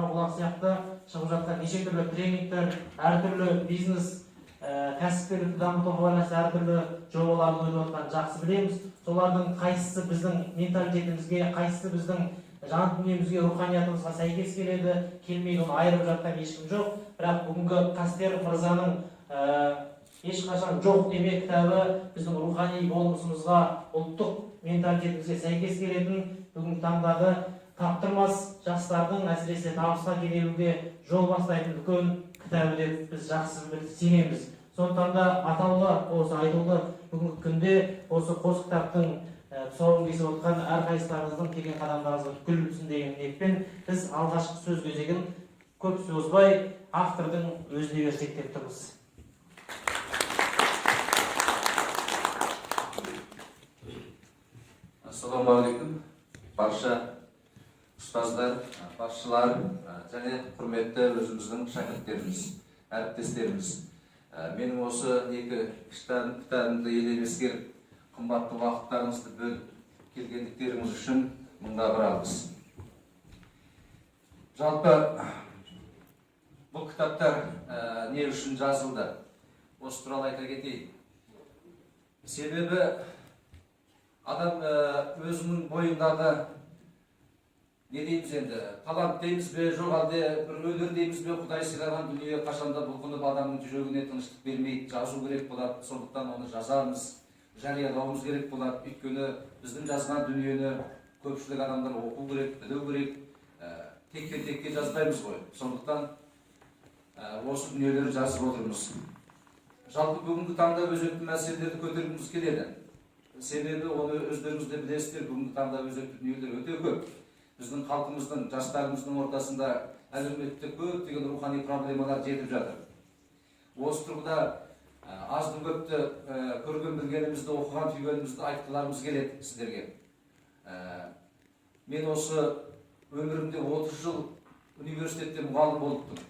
сарма бұлақ сияқты шығып жатқан неше түрлі тренингтер, әртүрлі бизнес кәсіпкерлікті дамытуға байланысты әртүрлі жобаларды өтіп жатқанын жақсы білеміз. Солардың қайсысы біздің менталитетімізге, қайсысы біздің жан дүниемізге, руханиятымызға сәйкес келеді, келмейді, оны айырып жатқан ешкім жоқ. Бірақ бүгінгі Қастеев мырзаның ешқашан жоқ деме кітабы біздің рухани болмысымызға, ұлттық менталитетімізге сәйкес келетін, бүгінгі таңдағы таптырмас жастардың әсіресе табысқа кенелуге жол бастайтын үлкен кітабы деп біз жақсы сенеміз. Сондықтан да атаулы осы айтулы бүгінгі күнде осы қос кітаптың тұсауын кесіп отқан әрқайсыларыңыздың келген қадамдарыңызға гүл түсін деген ниетпен біз алғашқы сөз кезегін көп созбай автордың өзіне берсек деп тұрмыз. Ассалаумағалейкум, барша ұстаздар, басшылар және құрметті өзіміздің шәкірттеріміз, әріптестеріміз. Менің осы екі кітабымды елемеске қымбатты уақыттарыңызды бөліп келгендіктеріңіз үшін мыңға бір алғыс. Жалпы бұл кітаптар не үшін жазылды? Осы туралы айта кетейін. Себебі адам өзінің бойындағы не дейміз енді, талант дейміз бе, жоқ әлде бір өнер дейміз бе, Құдай сыйлаған дүние қашанда бұлқынып адамның жүрегіне тыныштық бермейді, жазу керек болады, сондықтан оны жазамыз, жариялауымыз керек болады. Өйткені біздің жазған дүниені көпшілік адамдар оқу керек, білу керек, текке жазбаймыз ғой. Сондықтан осы дүниелерді жазып отырмыз. Жалпы бүгінгі таңда өзекті мәселелерді көтергіміз келеді. Себебі оны өздеріңіз де білесіздер, бүгінгі таңда өзекті дүниелер өте көп. Біздің халқымыздың, жастарымыздың ортасында әлеуметтік көптеген рухани проблемалар жетіп жатыр. Осы тұрғыда азды көпті көрген білгенімізді, оқыған түйгенімізді айтқыларымыз келеді сіздерге. Мен осы өмірімде 30 жыл университетте мұғалім болыппын.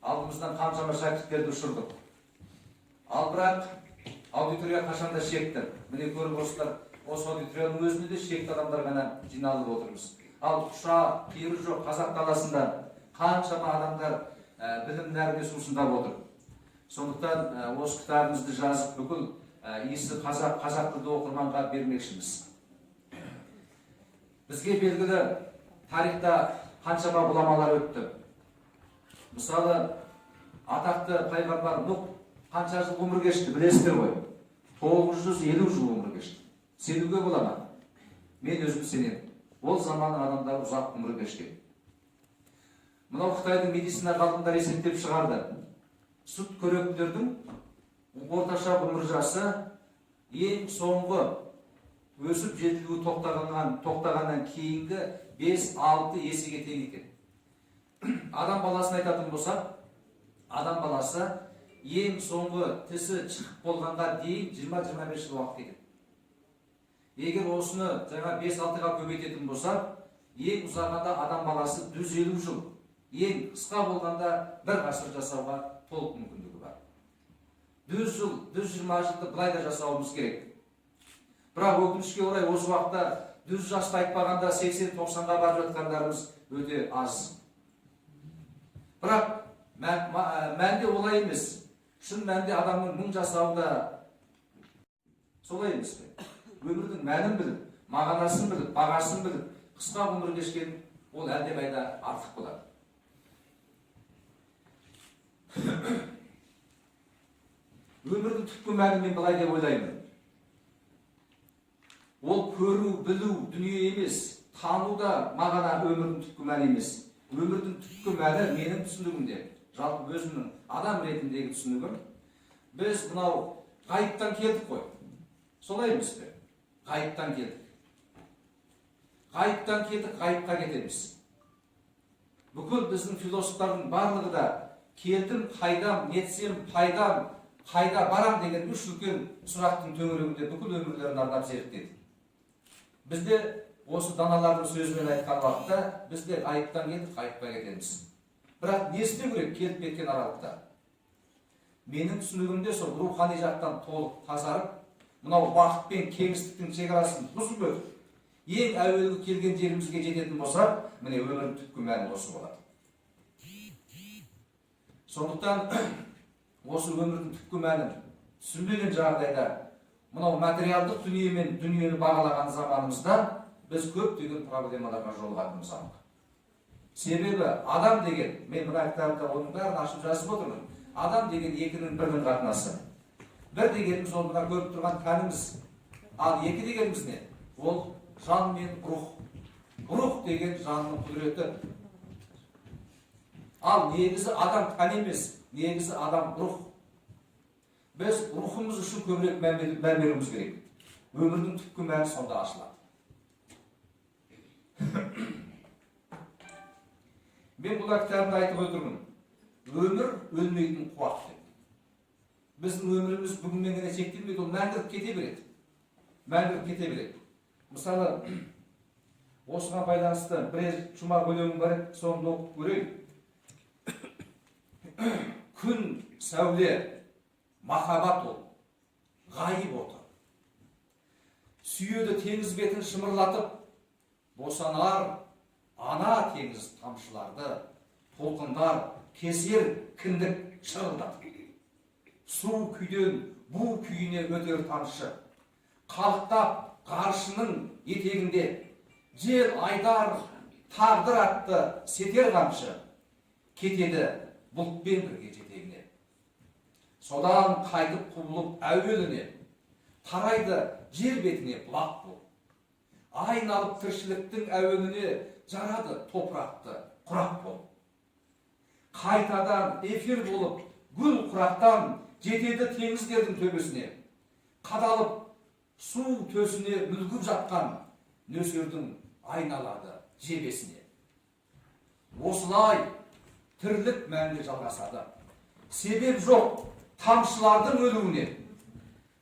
Алдымыздан қаншама шәкірттерді ұшырдық. Ал бірақ аудитория қашанда шекті. Міне көріп осылар, осы аудиторияның өзінде де шекті адамдар ғана жиналып отырмыз. Ал ұша, қиыры жоқ қазақ даласында қаншама адамдар білім нәріне сусындап отыр. Сондықтан осы кітабымызды жазып бүкіл иісі қазақ тілді оқырманға бермекшіміз. Бізге белгілі тарихта қаншама ғұламалар өтті. Мысалы, атақты пайғамбар Нұх қанша жыл өмір кешті білесіздер ғой? 950 жыл өмір кешті. Сенуге бола ма? Мен өзім сенемін. Ол заманның адамдары ұзақ өмір кешкен. Мынау Қытайдың медицина ғалымдары есептеп шығарды. Сүт көректілердің орташа өмір жасы ең соңғы өсіп жетілуі тоқтағаннан кейінгі 5-6 есеге тең екен. Адам баласын айтатын болсақ, адам баласы ең соңғы тісі шығып болғанға дейін 20-25 жыл уақыт екен. Егер осыны жаңа 5-6-ға көбейтетін болсақ, ең ұзағанда адам баласы 150 жыл, ең қысқа болғанда бір ғасыр жасауға толық мүмкіндігі бар. 100 жыл, 120 жылды былай да жасауымыз керек. Бірақ өкінішке орай осы уақытта 100 жасты айтпағанда 80-90-ға барып жатқандарымыз өте аз. Бірақ мәнде олай емес. Шын мәнде адамның 1000 жасауы да солай емес пе? Өмірдің мәнін біліп, мағынасын біліп, бағасын біліп, қысқа өмір кешкен ол әлдеқайда артық болады. Өмірдің түпкі мәнін мен былай деп ойлаймын. Ол көру, білу дүние емес, тану да мағына өмірдің түпкі мәні емес. Өмірдің түпкі мәні менің түсінігімде, жалпы өзімнің адам ретіндегі түсінігім, біз мынау ғайыптан келдік қой. Солай емес пе? Ғайыптан келдік. Ғайыптан келдік, ғайыпқа кетеміз. Бүкіл біздің философтардың барлығы да келдім, қайдам, нетсем, пайдам, қайда барам деген үш үлкен сұрақтың төңірегінде бүкіл өмірлерін арнап зерттеді. Бізде осы даналардың сөзімен айтқан уақытта бізде ғайыптан келдік, ғайыпқа кетеміз. Бірақ не істеу керек келіп кеткен аралықта? Менің түсінігімде сол рухани жақтан толық тазарып, мынау уақыт пен кеңістіктің шекарасын бұзып өтіп, ең әуелгі келген жерімізге жететін болсақ, міне өмірдің түпкі мәні осы болады. Сондықтан осы өмірдің түпкі мәнін түсінбеген жағдайда мынау материалдық дүние мен дүниені бағалаған заманымызда біз көптеген проблемаларға жолығатынымыз анық. Себебі адам деген, мен мына кітапта оның бәрін ашып жазып отырмын. Адам деген екінің бірінің қатынасы. Bir дегеніміз ол мына көріп тұрған тәніміз. Ал екі дегеніміз не? Ол жан мен рух. Рух деген жанның құдіреті. Ал негізі адам тән емес, негізі адам рух. Біз рухымыз үшін көбірек мән беруіміз керек. Өмірдің түпкі мәні сонда ашылады. Мен бұл кітабымда айтып отырмын. Өмір өлмейтін қуат деп. Біздің өміріміз бүгінмен ғана шектелмейді, ол мәңгілік кете береді. Мәңгілік кете береді. Мысалы, осыған байланысты бірер жұма өлеңім бар, соны оқып көрейін. Күн сәуле, махаббат ол, ғайып отыр. Сүйеді теңіз бетін шымырлатып, босанар ана теңіз тамшыларды, толқындар кесер кіндік шырылдатып. Су күйден бу күйіне өтер тамшы, қалықтап ғаршының етегінде, жел айдар тағдыр атты сетер қамшы, кетеді бұлтпен бірге жетегіне. Содан қайтып құбылып әуеліне, тарайды жер бетіне бұлақ бол. Айналып тіршіліктің әуеніне жарады топырақты құрақ бол. Қайтадан эфир болып, гүл құрақтан жетеді теңіздердің төбесіне. Қадалып су төсіне мүлгіп жатқан нөсердің айналады жебесіне. Осылай тірлік мәңгі жалғасады. Себеп жоқ тамшылардың өлуіне,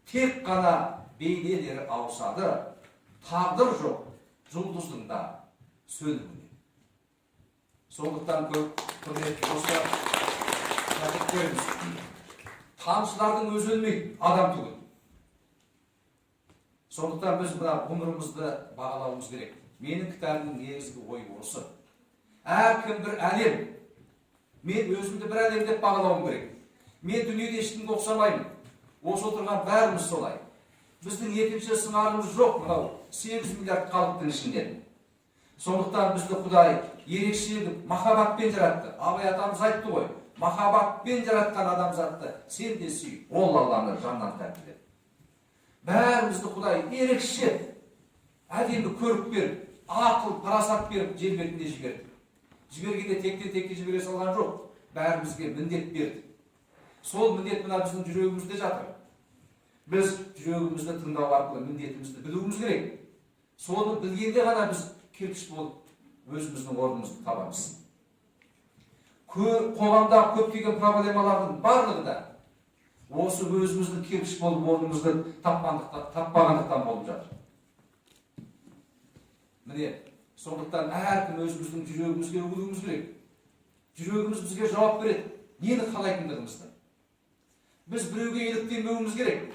тек қана бейнелері ауысады. Тағдыр жоқ жұлдыздың да сөнуіне. Сондықтан құрметті достар, тамшылардың өзі өлмейді, адам түгіл. Сондықтан біз мына ғұмырымызды бағалауымыз керек. Менің кітабымның негізгі ойы осы. Әркім бір әлем. Мен өзімді бір әлем деп бағалауым керек. Мен дүниеде ешкімге ұқсамаймын. Осы отырған бәріміз солай. Біздің екінші сыңарымыз жоқ мынау 8 миллиард халықтың ішінде. Сондықтан бізді Құдай ерекше махаббатпен жаратты. Абай атамыз айтты ғой, махаббатпен жаратқан адамзатты сен де сүй, ол Алланы жаннан тәртіп ет. Бәрімізді Құдай ерекше әдемі көріп беріп, ақыл, парасат беріп жер бетінде жіберді. Жібергенде тектен-текке жібере салған жоқ, бәрімізге міндет берді. Сол міндет мына біздің жүрегімізде жатыр. Біз жүрегімізді тыңдау арқылы міндетімізді білуіміз керек. Соны білгенде ғана біз кірпіш болып өзіміздің орнымызды табамыз. Қоғамда көптеген проблемалардың барлығы да осы өзіміздің кірпіш болып орнымызды таппағандықтан болып жатыр. Міне, сондықтан әркім өзіміздің жүрегімізге үгілуіміз керек. Жүрегіміз бізге жауап береді, нені қалайтындығымызды. Біз біреуге еліктенбеуіміз керек.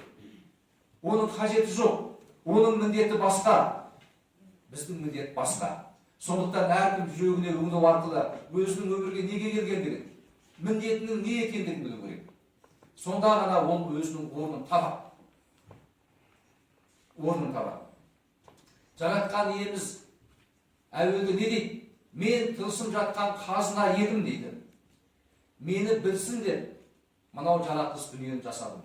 Оның қажеті жоқ, оның міндеті басқа, біздің міндет басқа. Сондықтан әркім жүрегіне үгілу арқылы өзінің өмірге неге келгендігін, міндетінің не екендігін білу керек. Сонда ғана ол өзінің орнын табады. Жаратқан иеміз әуелде не дейді? Мен тылсым жатқан қазына едім дейді. Мені білсін деп, мынау жаратылыс дүниені жасадым.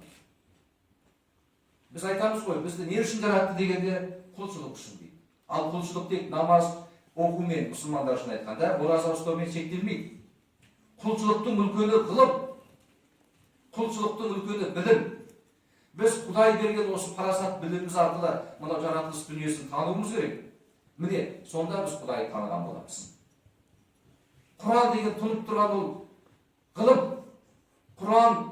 Біз айтамыз ғой, бізді не үшін жаратты дегенде құлшылық үшін дейді. Ал құлшылық тек намаз оқумен, мұсылмандар үшін айтқанда, ораза ұстаумен шектелмейді. Құлшылықтың үлкені ғылым, құлшылықтың үлкені білім. Біз Құдай берген осы парасат біліміміз арқылы мынау жаратылыс дүниесін тануымыз керек. Міне, сонда біз Құдайды таныған боламыз. Құран деген тұнып тұрған ол ғылым. Құран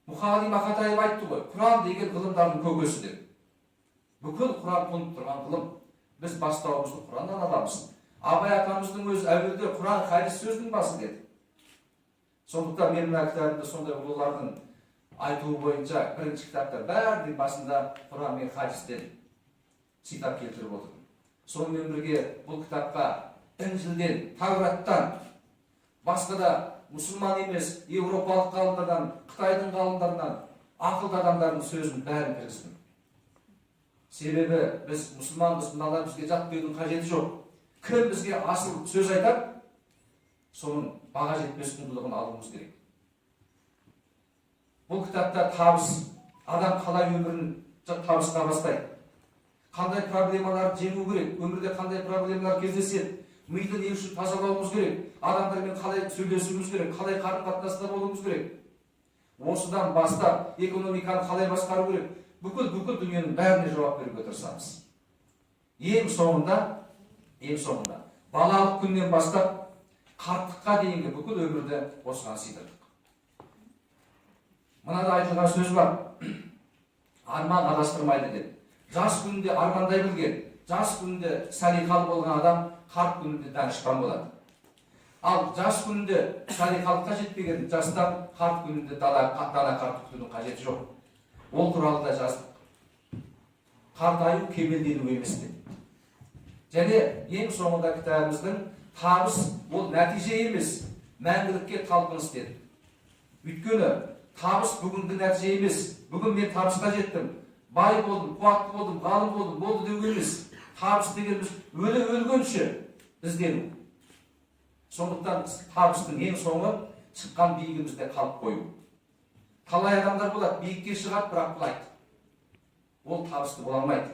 Мұхаммед Мақатаев айтты ғой, Құран деген ғылымдардың көкесі деп. Бүкіл Құран тұнып тұрған ғылым. Біз бастауымызды Құраннан аламыз. Абай атамыздың өзі әуелде Құран хадис сөздің басы деді. Сондықтан мен мына кітабымда сондай ұлылардың айтуы бойынша бірінші кітаптар бәрінің басында Құран мен хадистен цитат келтіріп отырмын. Сонымен бірге бұл кітапқа Інжілден, Тавраттан, басқа да мұсылман емес, Европалық ғалымдардан, Қытайдың ғалымдарынан, ақылды адамдардың сөзін бәрін кіргіздім. Себебі біз мұсылманбыз, мыналар бізге жат деудің қажеті жоқ. Кім бізге асыл сөз айтады, соның баға жетпес құндылығын алуымыз керек. Бұл кітапта табыс, адам қалай өмірін табысқа бастайды, қандай проблемаларды жеңу керек, өмірде қандай проблемалар кездеседі, миды не үшін тазалауымыз керек, адамдармен қалай сөйлесуіміз керек, қалай қарым-қатынаста болуымыз керек. Осыдан бастап экономиканы қалай басқару керек, бүкіл дүниенің бәріне жауап беруге тырысамыз. Ең соңында балалық күннен бастап қарттыққа дейінгі бүкіл өмірді осыған сыйдырдық. Мынада айтылған сөз бар. Арман адастырмайды деп. Жас күнінде армандай білген, жас күнінде салиқалы болған адам қарт күнінде данышпан болады. Ал жас күнінде салиқалыққа жетпеген жастар қарт күнінде дана қарт күтудің қажеті жоқ. Ол туралы да жаздық. Қартаю кемелдену емес деп. Және ең соңында кітабымыздың табыс ол нәтиже емес, мәңгілікке талпыныс деді. Өйткені табыс бүгінгі нәтиже емес. Бүгін мен табысқа жеттім, бай болдым, қуатты болдым, ғалым болдым, болды деу емес. Табыс дегеніміз өлгенше іздену. Сондықтан табыстың ең соңы шыққан биігімізде қалып қою. Талай адамдар болады, биікке шығады, бірақ құлайды. Ол табысты бола алмайды.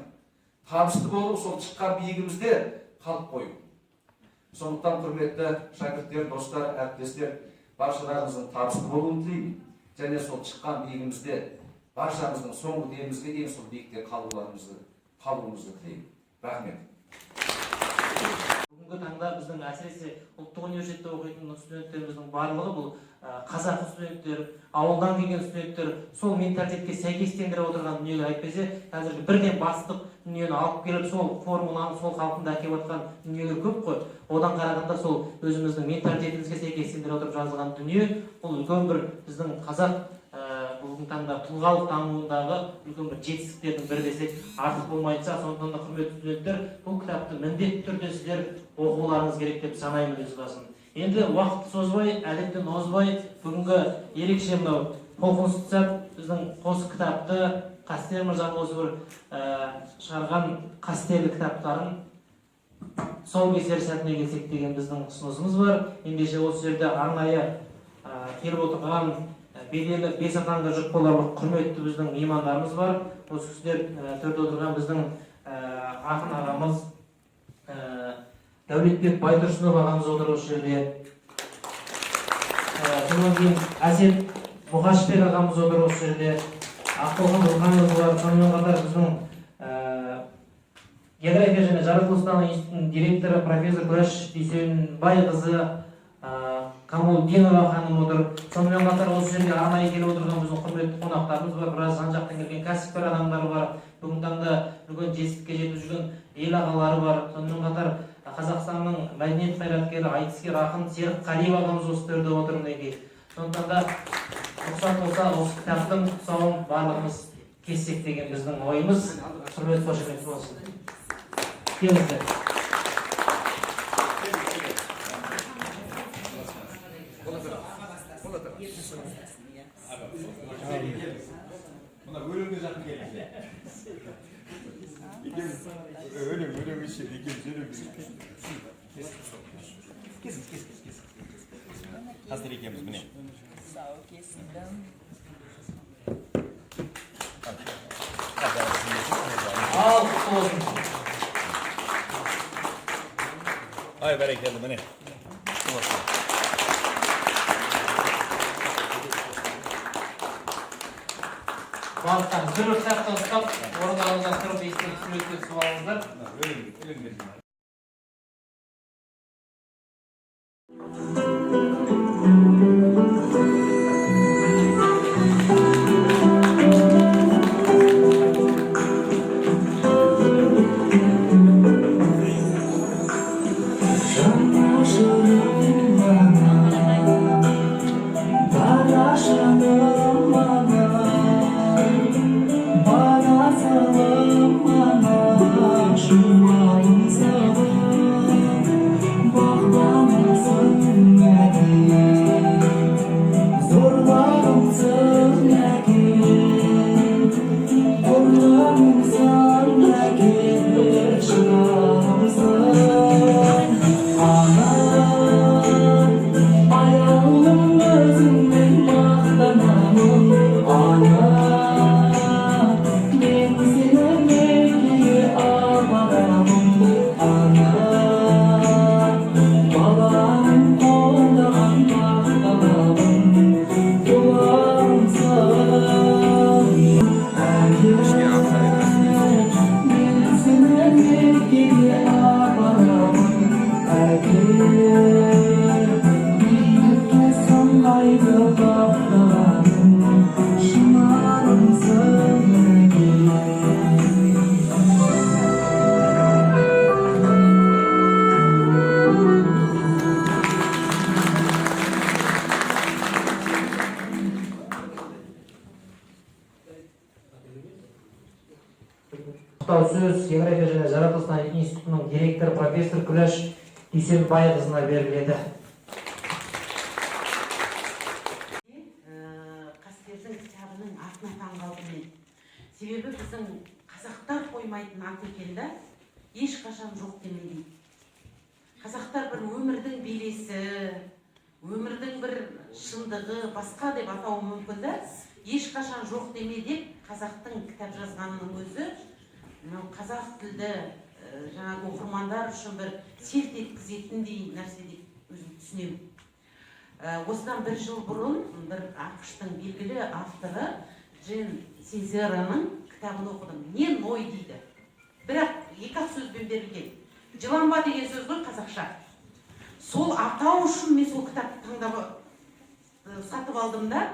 Табысты болу сол шыққан биігімізде қалып қою. Сондықтан құрметті шәкірттер, достар, әріптестер, баршаларыңыздың табысты болуын тілеймін. Және сол шыққан биігімізде баршамыздың соңғы демімізге дейін сол биікте қалуымызды тілеймін. Рахмет. Бүгінгі таңда біздің әсіресе ұлттық университетте оқитын студенттеріміздің барлығы бұл қазақы студенттер, ауылдан келген студенттер, сол менталитетке сәйкестендіре отырған дүниелер айтпесе, қазіргі бірден бастық дүниені алып келіп, сол формуланы сол қалпында әкеліп отқан дүниелер көп қой. Одан қарағанда сол өзіміздің менталитетімізге сәйкестендіре отырып жазылған дүние, бұл үлкен бір біздің қазақ бүгінгі таңда тұлғалық дамуындағы үлкен бір жетістіктердің бірі десек артық болмайтса, сондықтан да құрметті студенттер, бұл кітапты міндетті түрде сіздер оқуларыңыз керек деп санаймын өз басым. Енді уақытты созбай, әлемден озбай, бүгінгі ерекше мынау Конституция біздің қос кітапты Қастер мырзаның осы бір шығарған қастерлі кітаптарын тұсаукесер сәтіне келсек деген біздің ұсынысымыз бар. Ендеше осы жерде арнайы келіп отырған беделі бес атанға жүк боларлық құрметті біздің меймандарымыз бар. Осы кісілер төрде отырған біздің ақын ағамыз Дәулетбек Байтұрсынов ағамыз отыр осы жерде. Сонан кейін Әсет Мұғашбек ағамыз отыр осы жерде. Ақтолған Руханов бар. Сонымен қатар біздің география және жаратылыстану институтының директоры профессор Күрәш Дүйсенбайқызы Камалдинова ханым отыр. Сонымен қатар осы жерге арнайы келіп отырған біздің құрметті қонақтарымыз бар. Біраз жан-жақтан келген кәсіпкер адамдар бар. Бүгінгі таңда үлкен жетістікке жетіп жүрген ел ағалары бар. Сонымен қатар Қазақстанның мәдениет қайраткері, айтыскер ақын Серік Қалиев ағамыз осы төрде отыр мінекей. Сондықтан да рұқсат болса осы кітаптың тұсауын барлығымыз кессек деген біздің ойымыз. Құрметті қошемет болсын. Келіңіздер. Buna bölümde zaten gelince. Ölüm işi, kes. Hazır ikimiz bu ne? Sağ ol, kesinlikle. Al, olsun. Ay bereketli bu ne? Барлықтан бір сәтті ұстап, орындарыңыздан тұрып естелік суретке түсіп алыңыздар. Ölüm. Bak bana sen сөз география және жаратылыстану институтының директоры профессор Күләш Дүйсенбайқызына беріледі. Қастердің кітабының атына таңғалдым мен. Себебі біздің қазақтар қоймайтын ат екен да, ешқашан жоқ демейді. Қазақтар бір өмірдің белесі, өмірдің бір шындығы, басқа деп атауы мүмкін да, ешқашан жоқ деме деп қазақтың кітап жазғанының өзі, қазақ тілді жаңағы оқырмандар үшін бір селт еткізетіндей нәрсе деп өзім түсінемін. Осыдан бір жыл бұрын бір ақш-тың белгілі авторы Джен Сизераның кітабын оқыдым. Не ной дейді. Бірақ екі-ақ сөзбен берілген. Жыланба деген сөз ғой қазақша. Сол атау үшін мен сол кітапты таңдап сатып алдым да,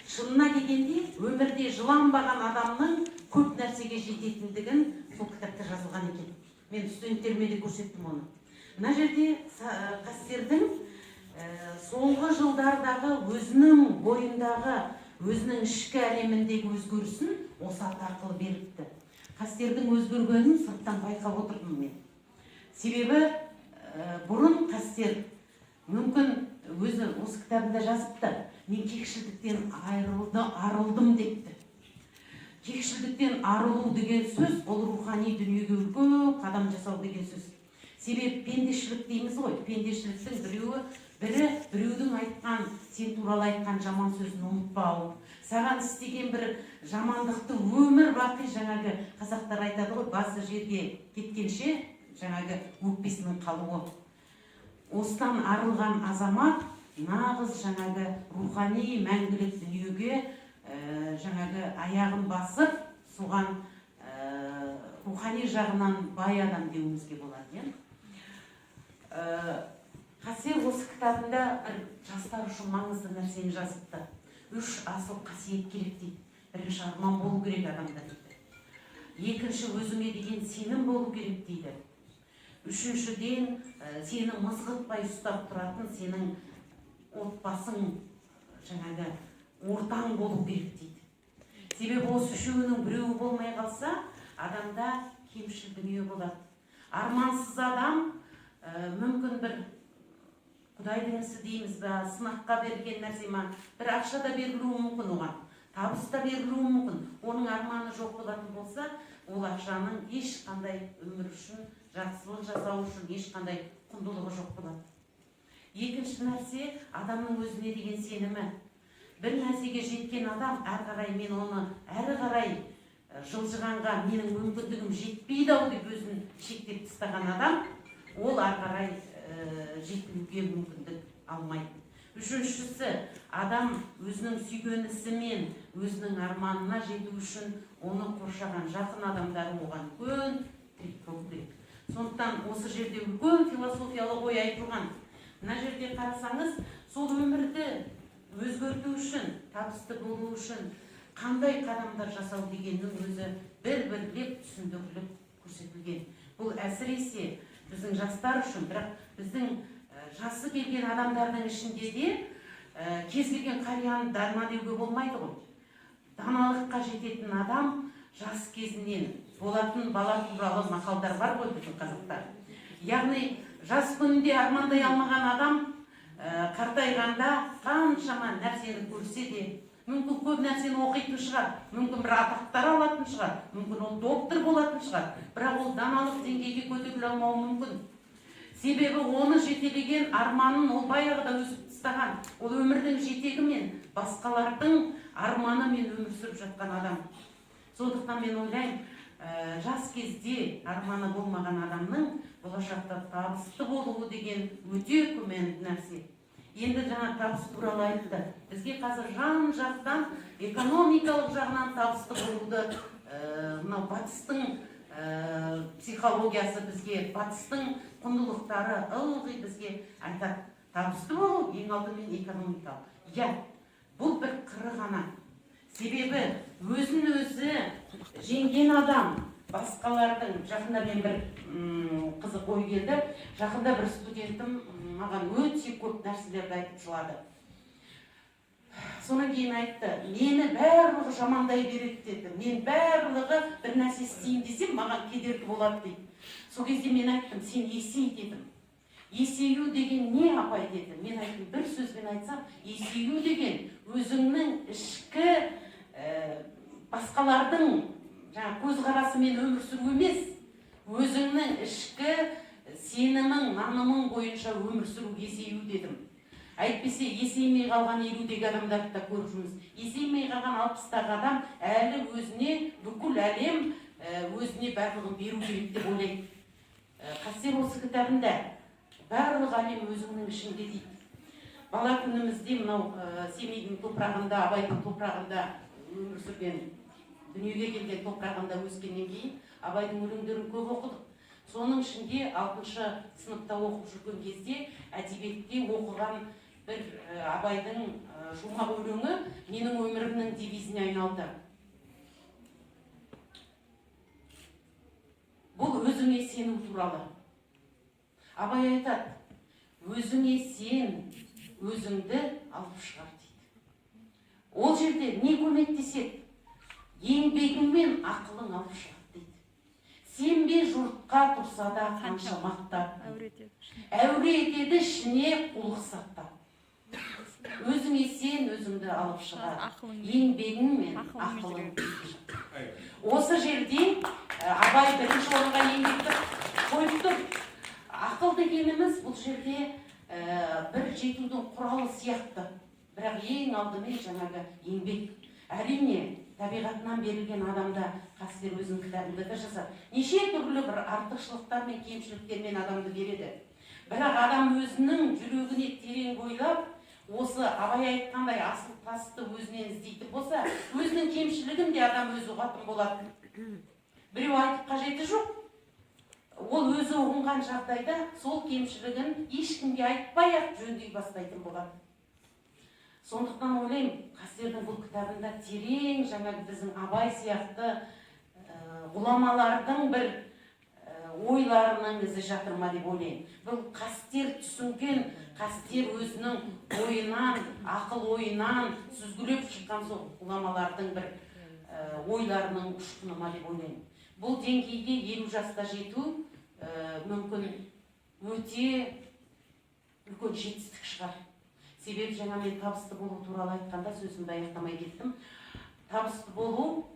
шынына келгенде өмірде жыланбаған адамның көп нәрсеге жететіндігін сол кітапта жазылған екен. Мен студенттеріме де көрсеттім оны. Мына жерде Қастердің соңғы жылдардағы өзінің бойындағы, өзінің ішкі әлеміндегі өзгерісін осы ат арқылы беріпті. Қастердің өзгергенін сырттан байқап отырдым мен. Себебі бұрын Қастер мүмкін өзі осы кітабында жазыпты, мен кекшілдіктен арылдым депті. Кекшілдіктен арылу деген сөз, ол рухани дүниеге үлкен қадам жасау деген сөз. Себебі пендешілік дейміз ғой, пендешіліктің біреудің айтқан, сен туралы айтқан жаман сөзін ұмытпау, саған істеген бір жамандықты өмір бақи жаңағы қазақтар айтады ғой, басы жерге кеткенше жаңағы өкпесінің қалуы. Осыдан арылған азамат нағыз жаңағы рухани мәңгілік дүниеге жаңағы аяғын басып, соған рухани жағынан бай адам деуімізге болады. Қастер осы кітабында бір жастар үшін маңызды нәрсені жазыпты. 3 асыл қасиет керек дейді. Бірінші арман болу керек адамда дейді. Екінші өзіңе деген сенім болу керек дейді. Үшіншіден сені мызғытпай ұстап тұратын сенің отбасың жаңағы ортаң болу керек дейді. Себебі осы үшеуінің біреуі болмай қалса, адамда кемшіл дүние болады. Армансыз адам мүмкін бір Құдайдың ісі дейміз бе, сынаққа берілген нәрсе ма, бір ақша да берілуі мүмкін оған, табыс та берілуі мүмкін. Оның арманы жоқ болатын болса, ол ақшаның ешқандай өмір үшін, жақсылық жасау үшін ешқандай құндылығы жоқ болады. Екінші нәрсе, адамның өзіне деген сенімі. Бір нәрсеге жеткен адам, әрі қарай мен оны әрі қарай жылжығанға менің мүмкіндігім жетпейді ау деп өзін шектеп тастаған адам, ол әрі қарай жетілуге мүмкіндік алмайды. Үшіншісі, адам өзінің сүйген ісімен өзінің арманына жету үшін оны қоршаған жақын адамдары оған үлкен тірек болу керек. Сондықтан осы жерде үлкен философиялық ой айтылған. Мына жерде қарасаңыз, сол өмірді өзгерту үшін, табысты болу үшін қандай қадамдар жасау дегеннің өзі бір-бірлеп түсіндіріліп көрсетілген. Бұл әсіресе біздің жастар үшін, бірақ біздің жасы келген адамдардың ішінде де кез келген қарияны дана деуге болмайды ғой. Даналыққа жететін адам жас кезінен болатын бала туралы мақалдар бар ғой біздің қазақтар. Яғни жас күнінде армандай алмаған адам қартайғанда қаншама нәрсені көрсе де, мүмкін көп нәрсені оқитын шығар, мүмкін бір атақтар алатын шығар, мүмкін ол доктор болатын шығар, бірақ ол даналық деңгейге көтеріле алмауы мүмкін. Себебі оны жетелеген арманын ол баяғыда өзіп тастаған. Ол өмірдің жетегі мен басқалардың арманымен өмір сүріп жатқан адам. Сондықтан мен ойлаймын, жас кезде арманы болмаған адамның болашақта табысты болуы деген өте күмәнді нәрсе. Енді жаңа табыс туралы айтты. Бізге қазір жан-жақтан экономикалық жағынан табысты болуды, мынау батыстың психологиясы бізге, батыстың құндылықтары ылғи бізге айтады. Табысты болу ең алдымен экономикалық. Иә, бұл бір қыры ғана. Себебі өзін өзі жеңген адам басқалардың, жақында мен бір қызық ой келді. Жақында бір студентім маған өте көп нәрселерді айтып жылады. Сонан кейін айтты, мені барлығы жамандай береді деді. Мен барлығы бір нәрсе істейін десем, маған кедергі болады дейді. Сол кезде мен айттым, сен есей дедім. Есею деген не апай деді. Мен айттым, бір сөзбен айтсам, есею деген өзіңнің ішкі басқалардың көзқарасымен өмір сүру емес, өзіңнің ішкі сенімің, нанымың бойынша өмір сүру есею дедім. Әйтпесе есеймей қалған 50-дегі адамдарды да көріп жүрміз. Есеймей қалған 60-тағы адам әлі өзіне, бүкіл әлем өзіне барлығын беру керек деп ойлайды. Қастер осы кітабында барлық әлем өзіңнің ішінде дейді. Бала күнімізде мынау Семейдің топырағында, Абайдың топырағында өмір сүрген, дүниеге келген топырағында өскеннен кейін Абайдың өлеңдерін көп оқыдық. Соның ішінде 6-шы сыныпта оқып жүрген кезде әдебиетте оқыған бір Абайдың жұмақ өлеңі менің өмірімнің девизіне айналды. Бұл өзіңе сену туралы. Абай айтады, өзіңе сен, өзіңді алып шығар дейді. Ол жерде не көмектеседі? Еңбегіңмен ақылың алып шығар дейді. Сенбе жұртқа тұрса да қанша мақтап, әуре етеді ішіне қулық сақтап. Өзіңе сен, өзіңді алып шығар, еңбегіңмен ақылың. Осы жерде Абай бірінші орынға еңбекті қойып тұр. Ақыл дегеніміз бұл жерде бір жетудің құралы сияқты. Бірақ ең алдымен жаңағы еңбек. Әрине, табиғатынан берілген адамда Қастер өзінің кітабында да жазады. Неше түрлі бір артықшылықтар мен кемшіліктермен адамды береді. Бірақ адам өзінің жүрегіне терең бойлап, осы Абай айтқандай асыл тасты өзінен іздейтін болса, өзінің кемшілігін де адам өзі ұғатын болады. Біреу айтып қажеті жоқ. Ол өзі ұғынған жағдайда сол кемшілігін ешкімге айтпай-ақ жөндей бастайтын болады. Сондықтан ойлаймын, Қастердің бұл кітабында терең жаңағы біздің Абай сияқты ғұламалардың бір ойларының ізі жатыр ма деп ойлаймын. Бұл Қастер түсінген, Қастер өзінің ойынан, ақыл ойынан сүзгілеп шыққан сол ғұламалардың бір ойларының ұшқыны ма деп ойлаймын. Бұл деңгейге 50 жаста жету мүмкін өте үлкен жетістік шығар. Себебі жаңа мен табысты болу туралы айтқанда сөзімді аяқтамай кеттім. Табысты болу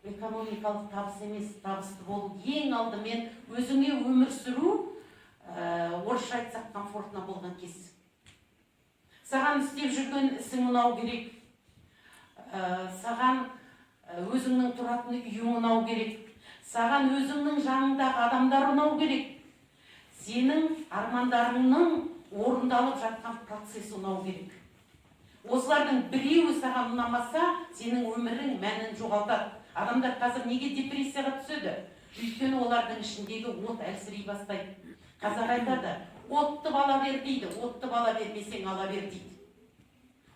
экономикалық табыс емес, табысты болу ең алдымен өзіңе өмір сүру, орысша айтсақ комфортна болған кез. Саған істеп жүрген ісің ұнау керек, саған өзіңнің тұратын үйің ұнау керек, саған өзіңнің жаныңдағы адамдар ұнау керек, сенің армандарыңның орындалып жатқан процесс ұнау керек. Осылардың біреуі саған ұнамаса, сенің өмірің мәнін жоғалтады. Адамдар қазір неге депрессияға түседі? Өйткені олардың ішіндегі от әлсірей бастайды. Қазақ айтады, отты бала бер дейді, отты бала бермесең ала бер дейді.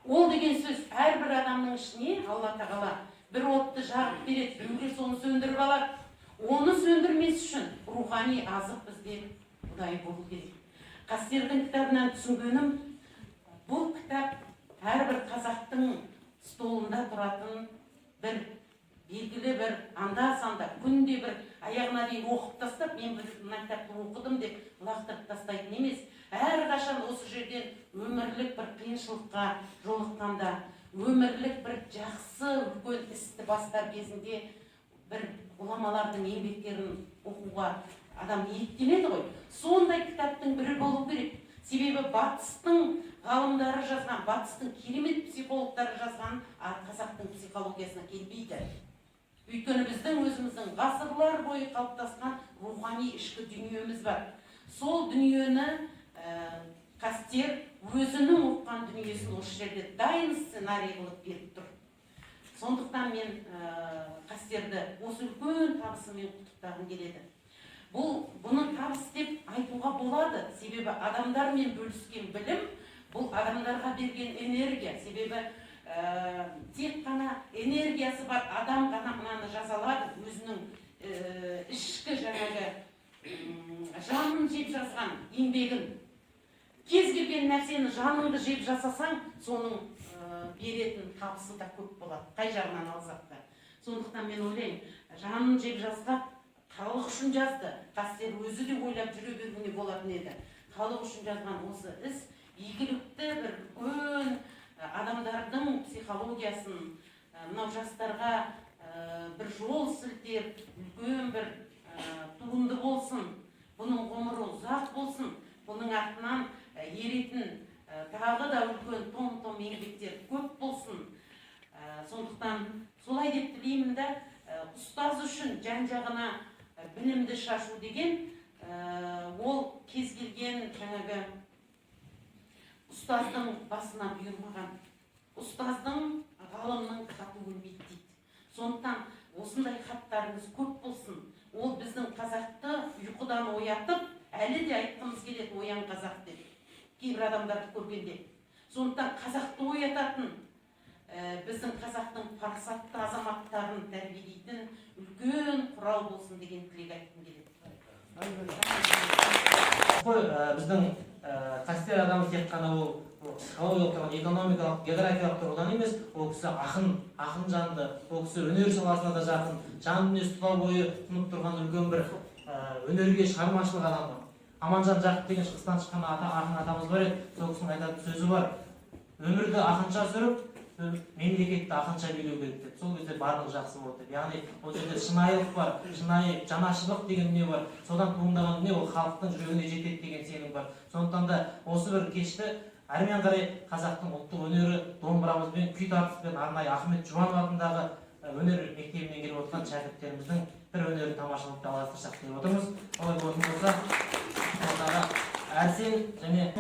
Ол деген сөз әрбір адамның ішіне Алла тағала бір отты жағып береді, біреулер соны сөндіріп алады. Оны сөндірмес үшін рухани азық бізде ұдайы болу керек. Қастердің кітабынан түсінгенім, бұл кітап әрбір қазақтың столында тұратын бір белгілі бір анда-санда күнде бір аяғына дейін оқып тастап, мен мына кітапты оқыдым деп лақтырып тастайтын емес. Әрқашан осы жерден өмірлік бір қиыншылыққа жолыққанда, өмірлік бір жақсы үлкен істі бастар кезінде бір ғұламалардың еңбектерін оқуға адам ниеттенеді ғой. Сондай кітаптың бірі болу керек. Себебі батыстың ғалымдары жазған, батыстың керемет психологтары жазған қазақтың психологиясына келмейді. Өйткені біздің өзіміздің ғасырлар бойы қалыптасқан рухани ішкі дүниеміз бар. Сол дүниені Қастер өзінің ұққан дүниесін осы жерде дайын сценарий қылып беріп тұр. Сондықтан мен Қастерді осы үлкен табысымен құттықтағым келеді. Бұны табыс деп айтуға болады, себебі адамдармен бөліскен білім, бұл адамдарға берген энергия, себебі тек қана энергиясы бар адам ғана мынаны жаза алады, өзінің ішкі жаңағы жанын жеп жазған еңбегін. кез келген нәрсені жаныңды жеп жасасаң, соның беретін табысы да көп болады, қай жағынан алсақ та. Сондықтан мен ойлаймын, жанын жеп жазған халық үшін жазды. Қастер өзі де ойлап жүре беруіне болатын еді. Халық үшін жазған осы іс игілікті бір үлкен адамдардың психологиясын, мынау жастарға бір жол сілтер, үлкен бір туынды болсын, бұның ғұмыры ұзақ болсын, бұның артынан еретін тағы да үлкен том-том еңбектер көп болсын. Сондықтан солай деп тілеймін да, ұстаз үшін жан-жағына білімді шашу деген, ол кез келген жаңағы ұстаздың басына бұйырмаған. Ұстаздың, ғалымның хаты өлмейді дейді. Сондықтан осындай хаттарыңыз көп болсын. Ол біздің қазақты ұйқыдан оятып, әлі де айтқымыз келеді оян қазақ деп. Кейбір адамдарды көргенде. Сондықтан қазақты оятатын, біздің қазақтың парасатты азаматтарын тәрбиелейтін үлкен құрал болсын деген тілек айтқым келеді. Біздің қастер адамы тек қана ол психологиялық тұрғыдан, экономикалық, географиялық тұрғыдан емес, ол кісі ақын жанды, ол кісі өнер саласына да жақын, жан дүниесі тұла бойы тұнып тұрған үлкен бір өнерге шығармашылық адамы. Аманжан Жақып деген шығыстан шыққан ақын атамыз бар еді, сол кісінің айтатын сөзі бар. Өмірді ақынша сүріп, мемлекетті ақынша билеу керек деп. Сол кезде барлығы жақсы болды деп. Яғни ол жерде шынайылық бар, шынайы жанашырлық деген дүние бар. Содан туындаған дүние ол халықтың жүрегіне жетеді деген сенім бар. Сондықтан да осы бір кешті әрмен қарай қазақтың ұлттық өнері домбырамызбен, күй тартыспен арнайы Ахмет Жұбанов атындағы өнер мектебінен келіп отырған шәкірттеріміздің бір өнерін тамашалап жалғастырсақ деп отырмыз. Олай болатын болса, ондағы Әрсен және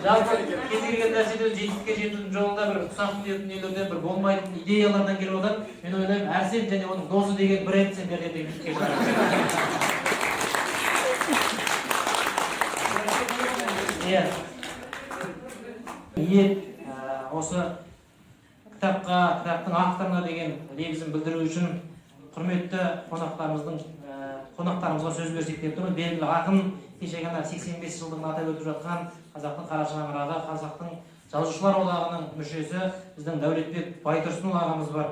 жалпы кез келген нәрседе жетістікке жетудің жолында бір ұсақ түйек дүниелерден бір болмайтын идеялардан келіп отыр. Мен ойлаймын, Әрсен және оның досы деген бренд сендерде биікке шығады. Осы кітаптың авторына деген лебізін білдіру үшін құрметті қонақтарымызға сөз берсек деп тұрмын. Белгілі ақын кеше ғана 85 жылдығын атап өтіп жатқан қазақтың қара шаңырағы, қазақтың жазушылар одағының мүшесі біздің Дәулетбек Байтұрсынұлы ағамыз бар.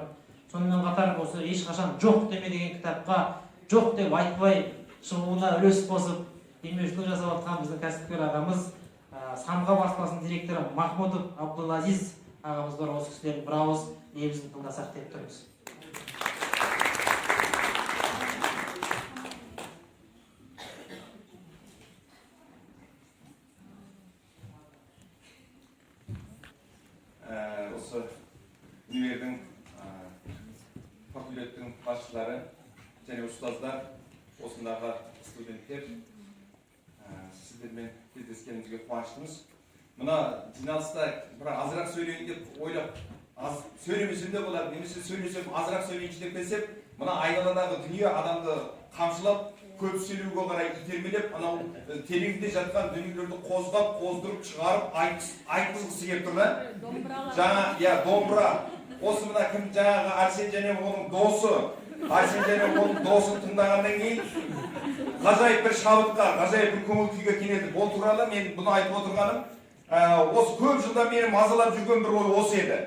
Сонымен қатар осы ешқашан жоқ деме деген кітапқа жоқ деп айтпай шығуына үлес қосып демеушілік жасап жатқан біздің кәсіпкер ағамыз, Самға баспасының директоры Махмудов Абдулазиз ағамыз бар. Осы кісілердің бір ауыз лебізін тыңдасақ деп тұрмыз. Осы универдің факультеттің басшылары және ұстаздар, осындағы студенттер, сіздермен кездескенімізге қуаныштымыз. Мына жиналыста бір азырақ сөйлейін деп ойлап, аз сөйлемесем де болады, немесе сөйлесем азырақ сөйлейінші деп келсем, мына айналадағы дүние адамды қамшылап, көп сөйлеуге қарай итермелеп, анау тереңде жатқан дүниелерді қозғап, қоздырып, шығарып, айтқызғысы келіп тұр да. Жаңа, домбыра. Осы мына кім жаңағы Әрсен және оның досы. Әрсен және оның досын тыңдағаннан кейін ғажайып бір шабытқа, ғажайып бір көңіл күйге кенелдік. Ол туралы мен бұны айтып отырғаным, осы көп жылда мені мазалап жүрген бір ой осы еді.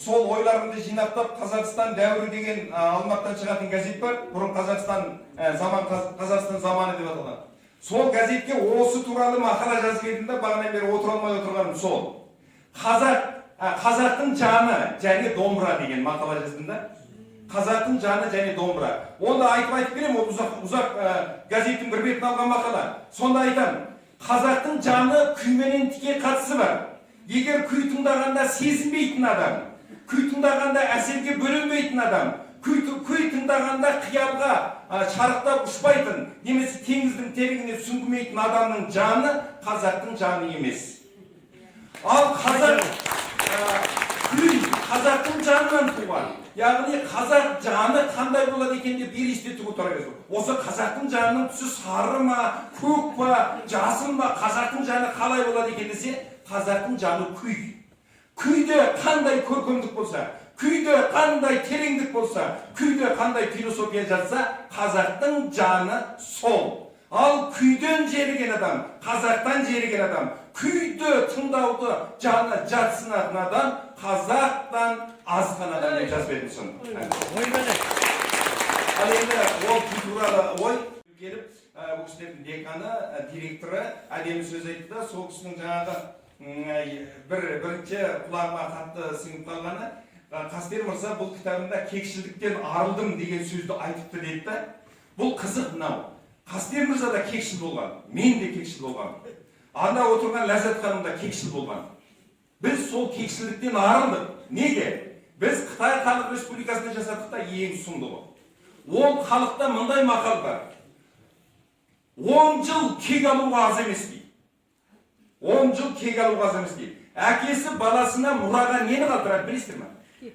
Сол ойларымды жинақтап, Қазақстан дәуірі деген Алматыдан шығатын газет бар. Бұрын Қазақстан заманы деп аталған. Сол газетке осы туралы мақала жазып едім да, бағанадан бері отыра алмай отырғаным сол. Қазақтың жаны және домбыра деген мақала жаздым да. Қазақтың жаны және домбыра. Онда айтып келем, ол ұзақ газеттің бір бетін алған мақала. Сонда айтам, қазақтың жаны күйменен тіке қатысы бар. Егер күй тыңдағанда сезінбейтін адам, күй тыңдағанда әсерге бөленбейтін адам, күй тыңдағанда қиялға шарықтап ұшпайтын, немесе теңіздің тереңіне сүңгімейтін адамның жаны қазақтың жаны емес. Ал қазақтың жанынан туған. Яғни қазақ жаны қандай болады екен деп елестетуге тура келеді. Осы қазақтың жанының түсі сары ма, көк па, жасыл ма, қазақтың жаны қалай болады екен десе, қазақтың жаны күй. Күйде қандай көркемдік болса, күйде қандай тереңдік болса, күйде қандай философия жатса, қазақтың жаны сол. Ал күйден жеріген адам, қазақтан жеріген адам, күйді тыңдауды жаны жатсынатын адам, қазақтан азған адам деп жазып едім соны. Ал енді ол туралы ой келіп, бұл кісілердің деканы, директоры әдемі сөз айтты да, сол кісінің жаңағы бірінші құлағыма қатты сіңіп қалғаны, Қастер мырза бұл кітабында кекшілдіктен арылдым деген сөзді айтыпты дейді да. Бұл қызық мынау. Қастер мырза да кекшіл болған, мен де кекшіл болған. Анда отырған Ләззат ханым да кекшіл болған. Біз сол кекшілдіктен арылдық. Неге? Біз Қытай Халық Республикасында жасадық та ең сұмдығы. Ол халықта мындай мақал бар. 10 жыл кек алуға аз емес дейді. 10 жыл кек алуға аз емес дейді. Әкесі баласына мұраға нені қалдырады білесіздер ме?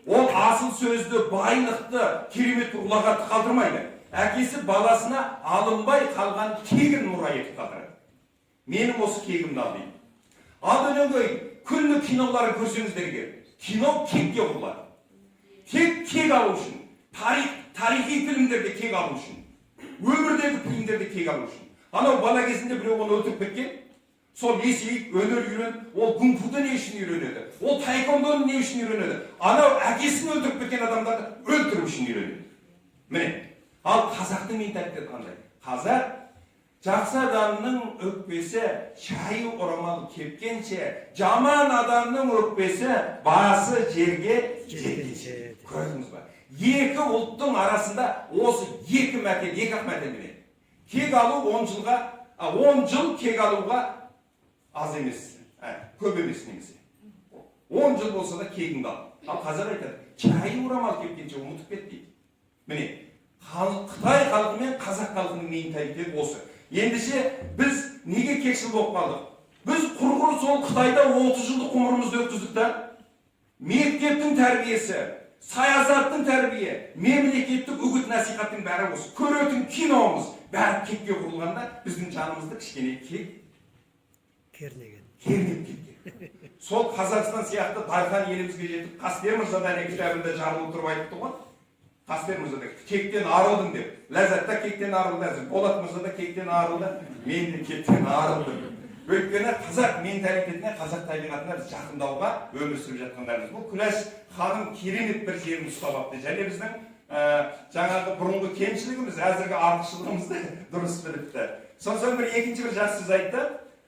Ол асыл сөзді, байлықты, керемет ұлағатты қалдырмайды. Әкесі баласына алынбай қалған кегін мұра етіп қалдырады. Менің осы кегімді ал дейді. Ал өнегей күллі киноларын көрсеңіздер егер, кино кекке құрылады. Тек кек алу үшін, тарихи фильмдерде кек алу үшін, өмірдегі фильмдерде кек алу үшін. Анау бала кезінде біреу оны өлтіріп кеткен, сол есейіп, өнер үйрен, ол кунг-фуды не үшін үйренеді? Ол таеквондоны не үшін үйренеді? Анау әкесін өлтіріп кеткен адамдарды өлтіру үшін үйренеді. Міне, ал қазақтың менталитеті қандай? Қазақ жақсы адамның өкпесі шайы орамал кепкенше, жаман адамның өкпесі басы жерге жеткенше. Көрдіңіз ба? Екі ұлттың арасында осы екі ақ мәтел менен. Кек алу 10 жыл кек алуға аз емес, көп емес немесе. 10 жыл болса да кегіңді ал. Ал қазақ айтады, чайы орамал кепкенше ұмытып кет дейді. Міне, Қытай халқы мен қазақ халқының менталитеті осы. Ендеше біз неге кекшіл болып қалдық? Біз құрғыр сол Қытайда 30 жылдық ғұмырымызды өткіздік та. Мектептің тәрбиесі, саясаттың тәрбие, мемлекеттік үгіт насихаттың бәрі осы. Көретін киномыз бәрі кекке құрылғанда біздің жанымызды кішкене кернеп кеткен. Сол Қазақстан сияқты дархан елімізге жетіп, Қастер мырза да кітабында жарылып тұрып айтыпты ғой. Қастер мырза да кектен арылдым деп. Ләззат та кектен арылды, Болат мырза да кектен арылды, мен де кектен арылдым. Өйткені қазақ менталитетіне, қазақ табиғатына біз жақындауға өмір сүріп жатқандарымыз. Бұл Күләш ханым керемет бір жерін ұстап алыпты. Және біздің жаңағы бұрынғы кемшілігіміз, әзіргі артықшылығымызды дұрыс біліпті. Сондықтан екінші бір жақсы сөз айтты.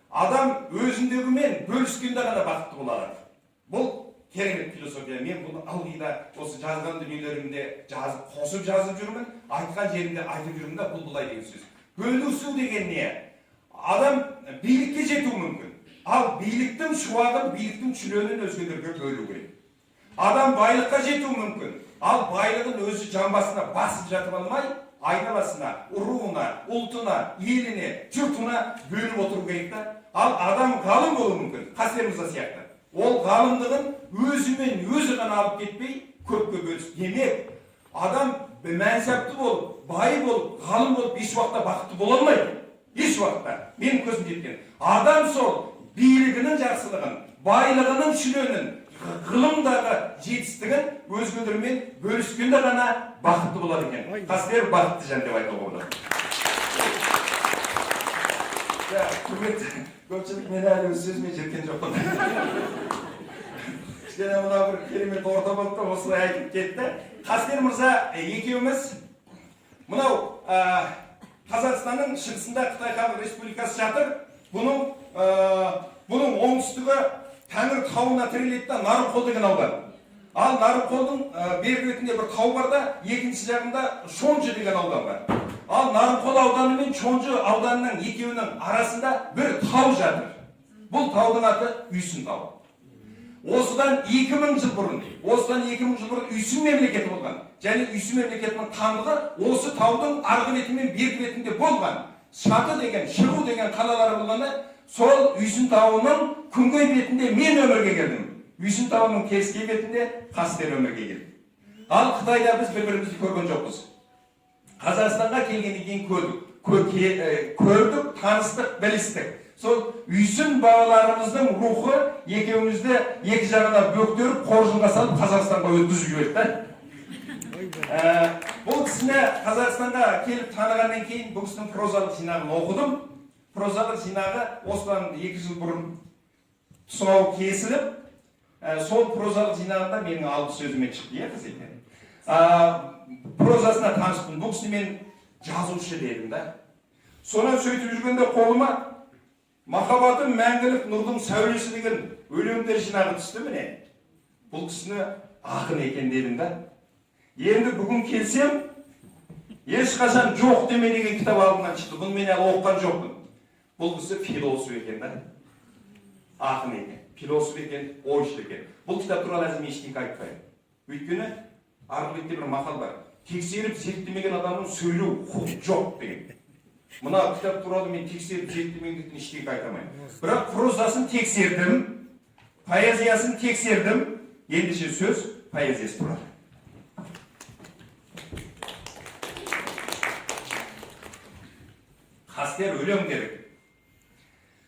Адам өзіндегімен бөліскенде ғана бақытты болады. Бұл керемет философия. Мен бұл ылғида осы жазған дүниелерімде қосып жазып жүрмін, айтқан жерімде айтып жүрмін, бұл былай деген сөз. Бөлісу деген не? Адам билікке жету мүмкін. Ал биліктің шуағын, биліктің чүленін өзгелерге бөлу керек. Адам байлыққа жету мүмкін. Ал байлығын өзі жамбасына басып жатып алмай, айналасына, руына, ұлтына, еліне, жұртына бөліп отыру керек та. Ал адам ғалым болу мүмкін, Қастер мырза сияқты. Ол ғалымдығын өзімен өзі ғана алып кетпей, көпке бөлісіп. Демек, адам мәнсапты болып, бай болып, ғалым болып, еш уақытта бақытты бола алмайды. Еш уақытта. Менің көзім жеткен. Адам сол билігінің жақсылығын, байлығының шүленін, ғылымдағы жетістігін өзгелермен бөліскенде ғана бақытты болады екен. Қастер бақытты жан деп айтуға болады. Көпшілік мен әлі өз сөзіме жеткен жоқпын. Кішкене мына бір керемет орта болды да осылай айтып кетті. Қастер мырза екеуміз мынау Қазақстанның шығысында Қытай Халық Республикасы жатыр. Бұның оңтүстігі Тәңір тауына тіреледі да Нарынқол деген аудан. Ал Нарынқолдың бергі бетінде бір тау бар да, екінші жағында Шонжы деген аудан бар. Ал Нарынқол ауданы мен Шонжы ауданының екеуінің арасында бір тау жатыр. Бұл таудың аты Үйсін тауы. Осыдан 2000 жыл бұрын Үйсін мемлекеті болған. Және Үйсін мемлекетінің хандығы осы таудың арғы беті мен бергі бетінде болған. Шаты деген, Шығу деген қалалары болғанда, сол Үйсін тауының күнгей бетінде мен өмірге келдім. Үйсін тауының теріскей бетінде Қастер өмірге келді. Ал Қытайда біз бір-бірімізді көрген жоқпыз. Қазақстанға келгеннен кейін көрдік, таныстық, білістік. Сол Үйсін бабаларымыздың рухы екеумізді екі жағына бөктеріп, қоржынға салып Қазақстанға өткізіп жіберді. Бұл кісіні Қазақстанға келіп танығаннан кейін бұл кісінің прозалық жинағын оқыдым. Прозалық жинағы осыдан 2 жыл бұрын тұсауы кесіліп, сол прозалық жинағында менің алғы сөзіме шықты. Прозасына таныспын. Бұл кісіні мен жазушы дедім да. Сонан сөйтіп жүргенде қолыма Махаббатым мәңгілік нұрдың сәулесі деген өлеңдер жинағы түсті міне. Бұл кісіні ақын екен дедім да. Енді бүгін келсем, ешқашан жоқ деме деген кітап алдымнан шықты. Бұны мен әлі оқыған жоқпын. Бұл кісі философ екен да. Ақын екен, философ екен, ойшыл екен. Бұл кітап туралы әзім ештеңе айтпаймын. Өйткені арғы бетте бір мақал бар. Тексеріп зерттемеген адамның сөйлеу құқы жоқ деген. Мына кітап туралы мен тексеріп зерттемегендіктен ештеңе айта алмаймын. Бірақ прозасын тексердім, поэзиясын тексердім. Ендеше сөз поэзиясы туралы. Қастер өлең керек.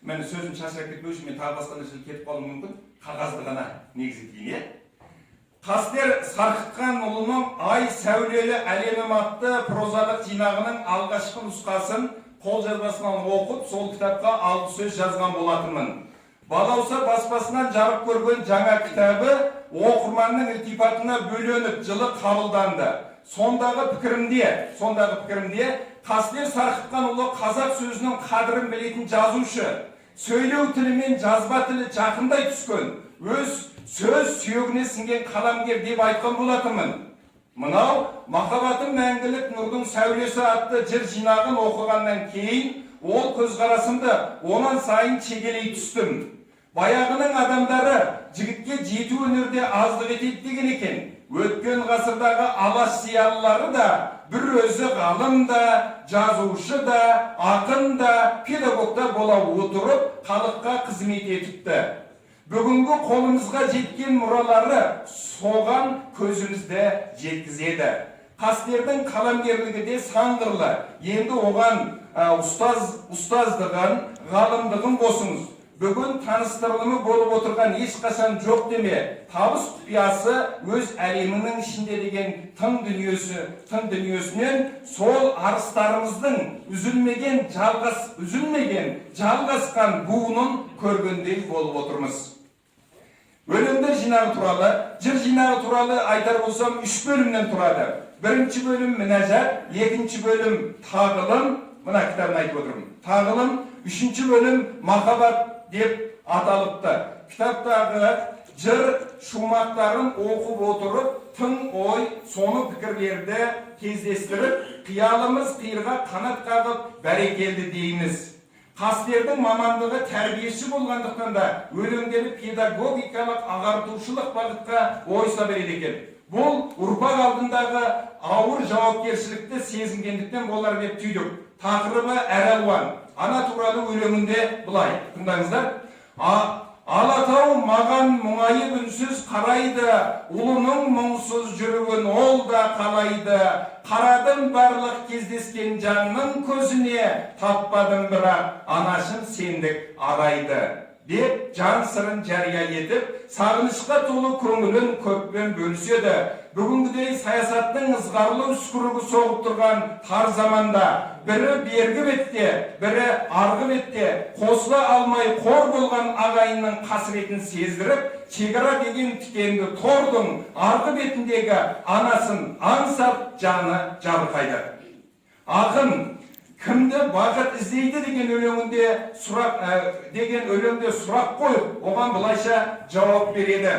Мен сөзім шашырап кетпеу үшін мен тағы басқа нәрселер кетіп қалуым мүмкін. Қағазды ғана негізі дейін. Қастер Сарқытқан ұлының Ай сәулелі әлемім атты прозалық жинағының алғашқы нұсқасын қолжазбасынан оқып, сол кітапқа алғы сөз жазған болатынмын. Балауса баспасынан жарық көрген жаңа кітабы оқырманның ілтипатына бөленіп жылы қабылданды. Сондағы пікірімде Қастер Сарқытқанұлы қазақ сөзінің қадірін білетін жазушы, сөйлеу тілі мен жазба тілі жақындай түскен, өз сөз сүйегіне сіңген қаламгер деп айтқан болатынмын. Мынау Махаббатым мәңгілік нұрдың сәулесі атты жыр жинағын оқығаннан кейін ол көзқарасымды онан сайын шегелей түстім. Баяғының адамдары жігітке жету өнерде аздық етеді деген екен. Өткен ғасырдағы алаш зиялылары да бір өзі ғалым да, жазушы да, ақын да, педагог да бола отырып, халыққа қызмет етіпті. Бүгінгі қолымызға жеткен мұралары соған көзімізді жеткізеді. Қастердің қаламгерлігі де сан қырлы. Енді оған ұстаздығын, ғалымдығын қосыңыз. Бүгін таныстырылымы болып отырған ешқашан жоқ деме. Табыс құпиясы өз әлемінің ішінде деген тың дүниесінен сол арыстарымыздың үзілмеген жалғасқан буынын көргендей болып отырмыз. Өлеңдер жинағы туралы, жыр жинағы туралы айтар болсам 3 бөлімнен тұрады. Бірінші бөлім мінәжат, екінші бөлім тағылым, мына кітабын айтып отырмын. Тағылым, үшінші бөлім махаббат деп аталыпты. Кітаптағы жыр шумақтарын оқып отырып, тың ой, соны пікірлерді кездестіріп, қиялымыз қиырға қанат қағып, бәрекелді дейміз. Қастердің мамандығы тәрбиеші болғандықтан да өлеңдері педагогикалық ағартушылық бағытқа ойса береді екен. Бұл ұрпақ алдындағы ауыр жауапкершілікті сезінгендіктен болар деп түйдік. Тақырыбы әралуан. Ана туралы өлеңінде былай, тыңдаңыздар. Алатау маған мұңайып үнсіз қарайды, ұлының мұңсыз жүруін ол да қалайды. Қарадым барлық кездескен жанның көзіне, таппадым бірақ анашым сендік арайды. Деп жан сырын жария етіп, сағынышқа толы көңілін көппен бөліседі. Бүгінгідей саясаттың ызғарлы үскірігі соғып тұрған тар заманда бірі бергі бетте, бірі арғы бетте қосыла алмай қор болған ағайынның қасіретін сездіріп, шекара деген тікенді тордың арғы бетіндегі анасын аңсап жаны жабырқайды. Ақын кімді бақыт іздейді деген өлеңде сұрақ қойып, оған былайша жауап береді.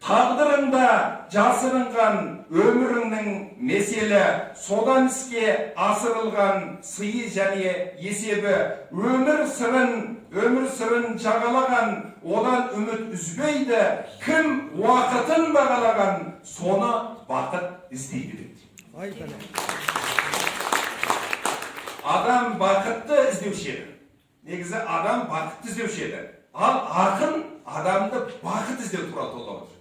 Тағдырында жасырынған өміріңнің меселі, содан іске асырылған сыйы және есебі, өмір сырын жағалаған, одан үміт үзбейді, кім уақытын бағалаған, соны бақыт іздейді дейді. Адам бақытты іздеуші еді. Негізі адам бақытты іздеуші еді. Ал ақын адамды бақыт іздеу туралы толғап отыр.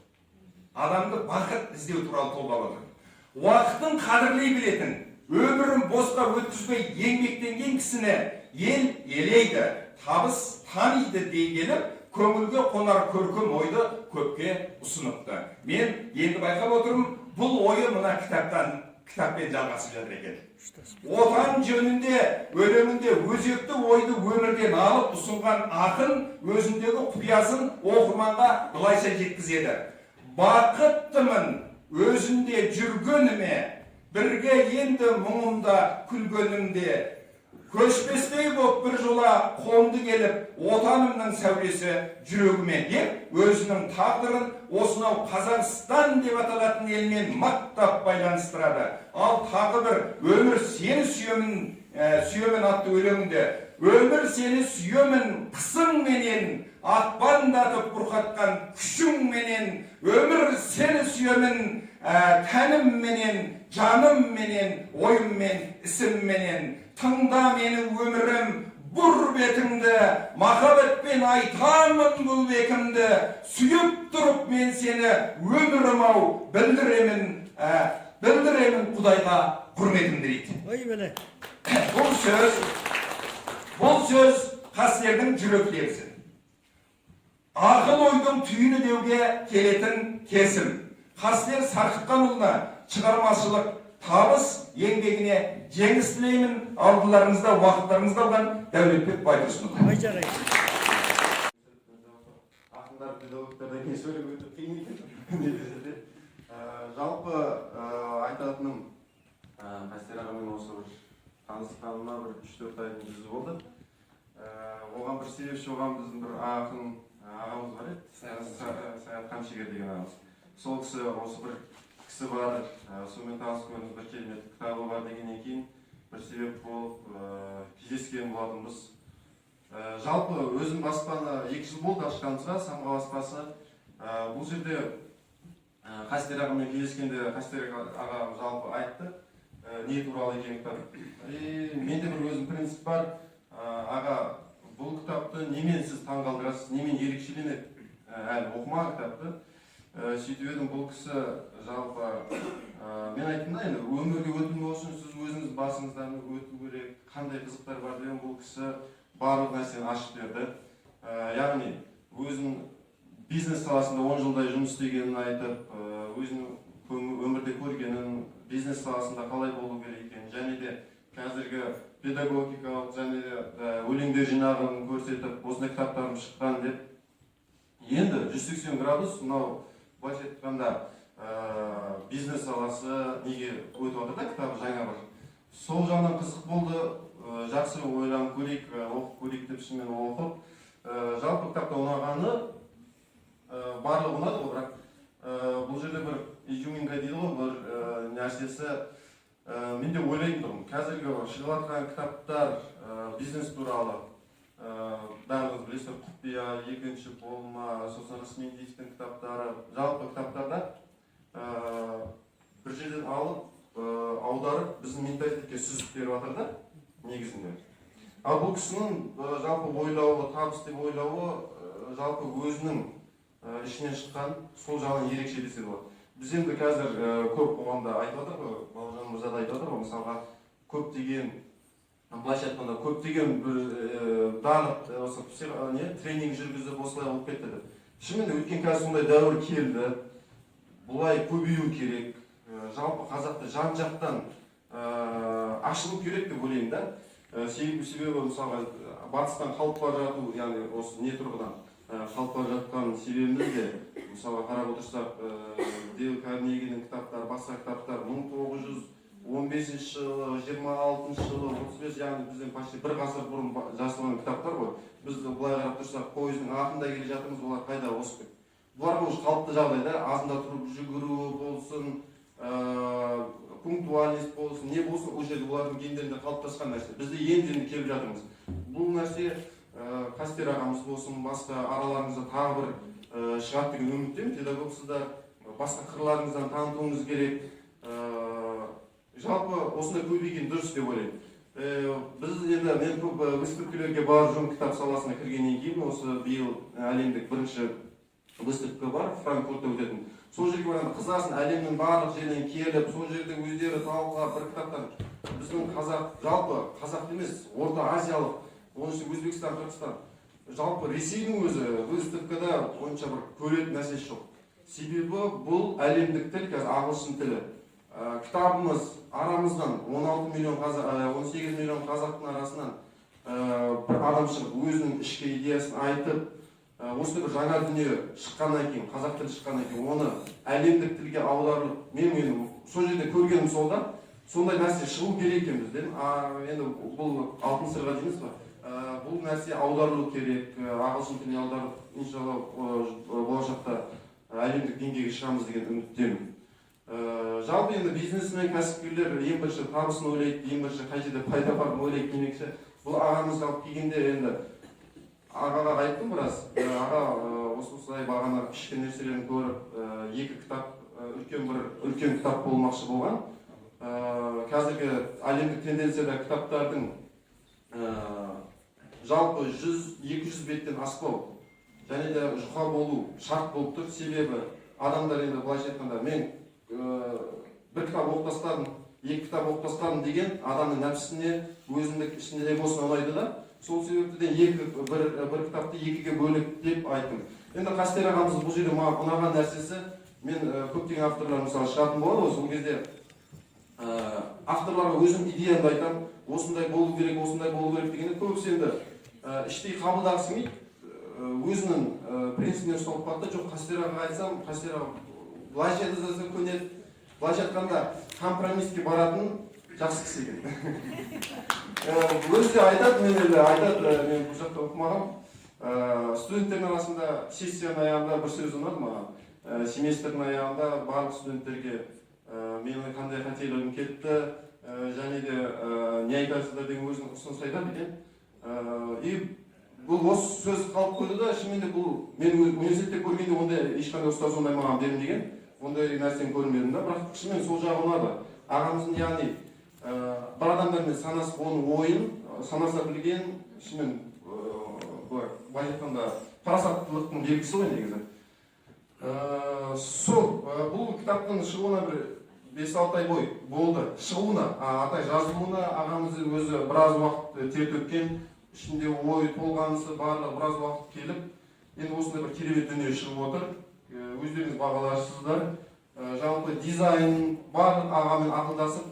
Адамды бақыт іздеу туралы толғап отыр. Уақытын қадірлей білетін, өмірін босқа өткізбей еңбектенген кісіні ел елейді, табыс таниды дей келіп, көңілге қонар көркем ойды көпке ұсыныпты. Мен енді байқап отырмын, бұл ойы мына кітаппен жалғасып жатыр екен. Отан жөнінде өлеңінде өзекті ойды өмірден алып ұсынған ақын өзіндегі құпиясын оқырманға былайша жеткізеді. Бақыттымын өзінде жүргеніме, бірге енді мұңымда күлгенімде, көшпестей боп бір жола қонды келіп, отанымның сәулесі жүрегіме деп, өзінің тағдырын осынау Қазақстан деп аталатын елмен мақтап байланыстырады. Ал тағы бір өмір сені сүйемін атты өлеңінде, өмір сені сүйемін қысың менен, ақпандатып бұрқатқан күшің менен, өмір сені сүйемін тәнім менен, жаным менен, ойым мен, ісім менен. Тыңда мені өмірім, бұр бетіңді, махаббатпен айтамын бұл бекімді, сүйіп тұрып мен сені өмірім ау, білдіремін Құдайға құрметімді дейді. Бұл сөз қастердің жүрек лебізі. Ақыл ойдың түйіні деуге келетін кесім. Қастер Сарқытқанұлына шығармашылық табыс еңбегіне жеңіс тілеймін. Алдыларыңызда уақыттарыңызда алған Дәулетбек Байтұрсынов. Ақындар педагогтардан кейін сөйлеу өте қиын екен. Жалпы айтатыным, Қастер ағамен осы бір танысқаныма бір 3-4 айдың жүзі болды. Оған бір себепші оған біздің бір ақын ағамыз бар еді, Саят Қамшегер деген ағамыз. Сол кісі осы бір кісі бар, сонымен танысқанымыз бір керемет кітабы бар дегеннен кейін бір себеп болып кездескен болатынбыз. Жалпы өзім баспаны 2 жыл болды ашқанымызға, Самға баспасы. Бұл жерде Қастер ағамен кездескенде Қастер аға жалпы айтты не туралы екенін кітап. Менде бір өзім принцип бар. Аға, бұл кітапты немен сіз таңғалдырасыз, немен ерекшеленеді? Әлі оқыма кітапты. Сөйтіп едім, бұл кісі жалпы мен айттым да, енді өмірге өту болсын, сіз өзіңіз басыңыздан өту керек, қандай қызықтар бар деген, бұл кісі барлық нәрсені ашып берді. Яғни өзінің бизнес саласында 10 жылдай жұмыс істегенін айтып, өзінің өмірде көргенін, бизнес саласында қалай болу керек екенін, және де қазіргі педагогикалық және де өлеңдер жинағын көрсетіп, осындай кітаптарым шыққан деп. Енді 180 градус, мынау былайша айтқанда бизнес саласы неге өтіп жатыр да, кітабы жаңа бір. Сол жағынан қызық болды, жақсы ойланып көрейік, оқып көрейік деп шынымен оқып. Жалпы кітапта ұнағаны барлығы ұнады ғой, бірақ бұл жерде бір изюминка дейді ғой, бір нәрсесі. Мен де ойлайтын тұрмын, қазіргі шығыватқан кітаптар бизнес туралы, бәріңіз білесіздер, құпия, екінші болма, сосын Рысмендиевтің кітаптары, жалпы кітаптарда бір жерден алып, аударып, біздің менталитетке сүзіп беріп жатыр да, негізінде. Ал бұл кісінің жалпы ойлауы, табыс деп ойлауы, жалпы өзінің ішінен шыққан, сол жағынан ерекше десе болады. Біз енді қазір көп қоғамда айтып жатыр ғой, Бауыржан мырза да айтып жатыр ғой, мысалға көптеген, былайша айтқанда көптеген барлық осы тренинг жүргізіп осылай болып кетті деп. Шынымен өткен қазір сондай дәуір келді, бұлай көбею керек, жалпы қазақты жан-жақтан ашылу керек деп ойлаймын да. Себебі мысалға батыстан қалып бара жату, яғни осы не тұрғыдан қалып бара жатқан себебіміз де, мысалға қарап отырсақ, Дейл Карнегидің кітаптары, басқа кітаптар 1915 жылы, 26 жылы, 35, яғни бізден почти бір ғасыр бұрын жазылған кітаптар ғой. Біз былай қарап тұрсақ, пойыздың артында келе жатырмыз, олар қайда осы. Бұларға уже қалыпты жағдайда, азында тұрып жүгіру болсын, пунктуальность болсын, не болсын, ол жерде олардың гендерінде қалыптасқан нәрсе. Бізде енді келіп жатырмыз. Бұл нәрсе Қастер ағамыз болсын, басқа араларыңызда тағы бір шығады деген үміттемін. Педагогсыздар, басқа қырларыңыздан танытуыңыз керек. Жалпы осындай көбейген дұрыс деп ойлаймын. Біз енді мен көп выставкалерге барып жүрмін, кітап саласына кіргеннен кейін, осы биыл әлемдік бірінші выставка бар, Франкфуртта өтетін. Сол жерге барғанда қызасын, әлемнің барлық жерінен келіп, сол жерде өздері талқылап бір кітаптан біздің қазақ, жалпы қазақ емес, Орта Азиялық, оның ішінде Өзбекстан, Қырғызстан, жалпы Ресейдің өзі выставкада онша бір көретін нәрсесі жоқ. Себебі бұл әлемдік тіл, қазір ағылшын тілі. Кітабымыз арамыздан 18 миллион қазақтың арасынан бір адам шығып, өзінің ішкі идеясын айтып, осындай бір жаңа дүние шыққаннан кейін, қазақ тілі шыққаннан кейін, оны әлемдік тілге аударылып, мен сол жерде көргенім солда, сондай нәрсе шығу керек екен бізден. Енді бұл алтын сырға дейміз ба? Бұл нәрсе аударылу керек, ағылшын тіліне аударып, иншалла болашақта әлемдік деңгейге шығамыз деген үміттемін. Жалпы енді бизнесмен, кәсіпкерлер ең бірінші табысын ойлайды, ең бірінші қай жерде пайда барын ойлайды демекші. Бұл ағамыз алып келгенде енді ағаға айттым біраз. Аға осылай бағана кішкене нәрселерін көріп, екі кітап, үлкен кітап болмақшы болған. Қазіргі әлемдік тенденцияда кітаптардың жалпы 100-200 беттен аспау және де жұқа болу шарт болып тұр. Себебі адамдар енді былайша айтқанда мен бір кітап оқып тастадым, екі кітап оқып тастадым деген адамның нәпсісіне, өзіндік ішінде эмоциясына ұнайды да. Сол себептен бір кітапты екіге бөлік деп айттым. Енді Қастер ағамыз бұл жерде маған ұнаған нәрсесі, мен көптеген авторлар мысалы шығатын болады ғой, сол кезде авторларға өзім идеямды айтамын, осындай болу керек дегенде көбісі енді іштей қабылдағысы келмейді, өзінің принципіне ұсталып қалды. Жоқ, Қастер ағаға айтсам, Қастер аға былайша айтса көнеді, былайша айтқанда компромисске баратын жақсы кісі екен. Өзі де айтады, мен бұл жақта оқымағам. Студенттердің арасында сессияның аяғында бір сөз ұнады маған. Семестрдің аяғында барлық студенттерге менің қандай қателігім кетті, және де не айтасыздар деген өзінің ұсыныс айтады екен. И бұл осы сөз қалып қойды да, шынымен де бұл мен университетте көргенде ондай ешқандай ұстаз ондай маған бермеген. ондай нәрсені көрмедім да, бірақ шынымен сол жағы ұнады. Ағамыздың яғни бір адамдармен санасып оның ойын санаса білген, шынымен былай айтқанда парасаттылықтың белгісі ғой негізі. Бұл кітаптың шығуына бір 5-6 ай бой болды. Шығуына, атай жазылуына ағамыз өзі біраз уақыт тер төккен, ішінде ой толғанысы барлығы біраз уақыт келіп, енді осындай бір керемет дүние шығып отыр. Өздеріңіз бағаларсыздар. Жалпы дизайн барлық ағамен ақылдасып,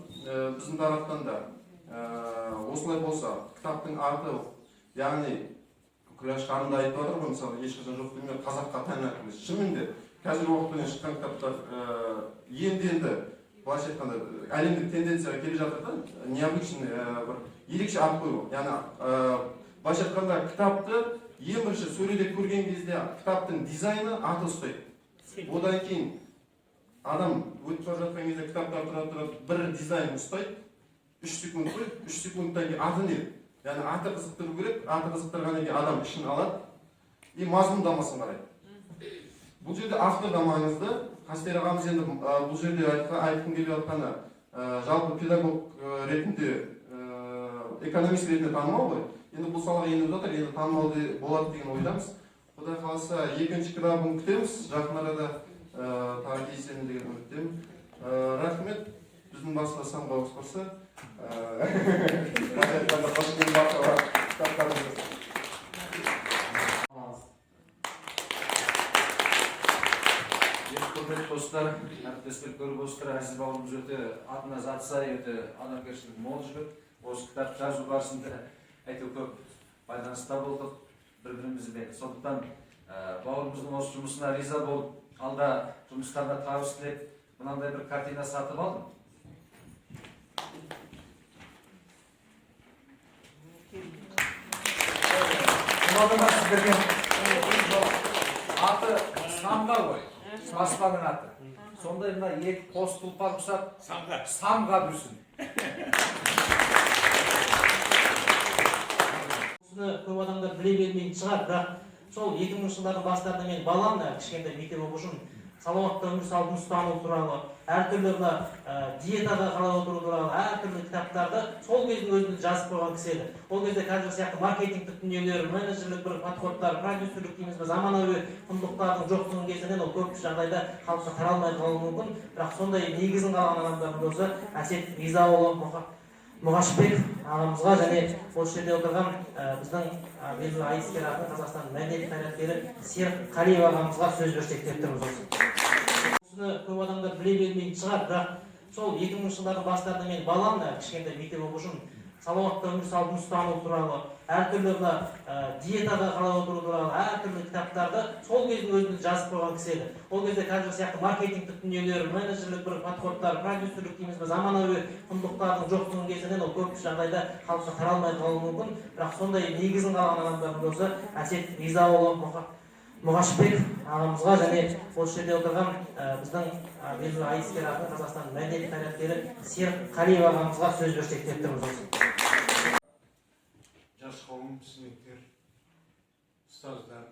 біздің тараптан да осылай болса, кітаптың аты, яғни Күләш ханым да айтып отыр ғой, мысалы ешқашан жоқ демей қазаққа тән емес. Шынымен де қазіргі уақытта шыққан кітаптар енді былайша айтқанда әлемдік тенденцияға келе жатыр да, необычный бір ерекше ат қою. Яғни былайша айтқанда кітапты ең бірінші сөреде көрген кезде кітаптың дизайны аты ұстайды. Одан кейін адам өтіп бара жатқан кезде кітаптар тұрады, бір дизайн ұстайды, 3 секунд қой, 3 секундтан кейін аты не? Яғни аты қызықтыру керек, аты қызықтырғаннан кейін адам ішін алады и мазмұндамасын қарайды. Бұл жерде автор да маңызды. Қастер ағамыз енді бұл жерде айтқым келіп жатқаны жалпы педагог ретінде, экономист ретінде танымал ғой. Енді бұл салаға еніп жатыр, енді танымал болады деген ойдамыз. Құдай қаласа екінші кітабын күтеміз, жақын арада тағы кездесемін деген үміттемін. Рахмет, біздің басқа самға қосқырса. Құрметті достар, әріптестер көріп отырсыздар, Әзиз бауырымыз өте атына заты сай, өте адамгершілігі мол жігіт. Осы кітап жазу барысында әйтеуір көп байланыста болдық бір-бірімізбен. Сондықтан бауырымыздың осы жұмысына риза болып, алда жұмыстарына табыс тілеп, мынандай бір картина сатып алдым. Бұладыма сіздерге аты самға ғой, баспаның аты. Сондай мына екі қос тұлпар құсап самға бүрсін. Осыны көп адамдар біле бермейтін шығар, бірақ сол 2000 жылдардың бастарында мен балам кішкентай мектеп оқушым салауатты өмір салтын ұстану туралы, әртүрлі диетаға қалай отыру туралы, әртүрлі кітаптарды сол кездің өзінде жазып қойған кісі еді. Ол кезде қазір сияқты маркетингтік дүниелер, менеджерлік бір подходтар, продюсерлік дейміз бе, заманауи құндылықтардың жоқтығын кезінен ол көп жағдайда халыққа таралмай қалуы мүмкін. Бірақ сондай негізін қалған адамдардың өзі Әсет Ризаұлы Мұғашбек ағамызға және осы жерде отырған біздің белгілі айтыскер ақын, Қазақстан мәдениет қайраткері Серік Қалиев ағамызға сөз берсек деп тұрмыз. Осыны көп адамдар біле бермейтін шығар, бірақ сол 2000 жылдардың бастарында мен балам кішкентай мектеп оқушым салауатты өмір салтын ұстану туралы, әртүрлі диетаға қалай отыру туралы, әртүрлі кітаптарды сол кездің өзінде жазып қойған кісі еді. Ол кезде қазір сияқты маркетингтік дүниелер, менеджерлік бір подходтар, продюсерлік дейміз бе, заманауи құндылықтардың жоқтығын кезінен ол көп жағдайда халыққа таралмай қалуы мүмкін. Бірақ сондай негізін қалған адамдардың өзі Әсет Ризаұлы Мұғашбек ағамызға және осы жерде отырған біздің белгілі айтыскер ақын, Қазақстан мәдениет қайраткері Серік Қалиев ағамызға сөз берсек деп тұрмыз. Жас қауым, студенттер, ұстаздар,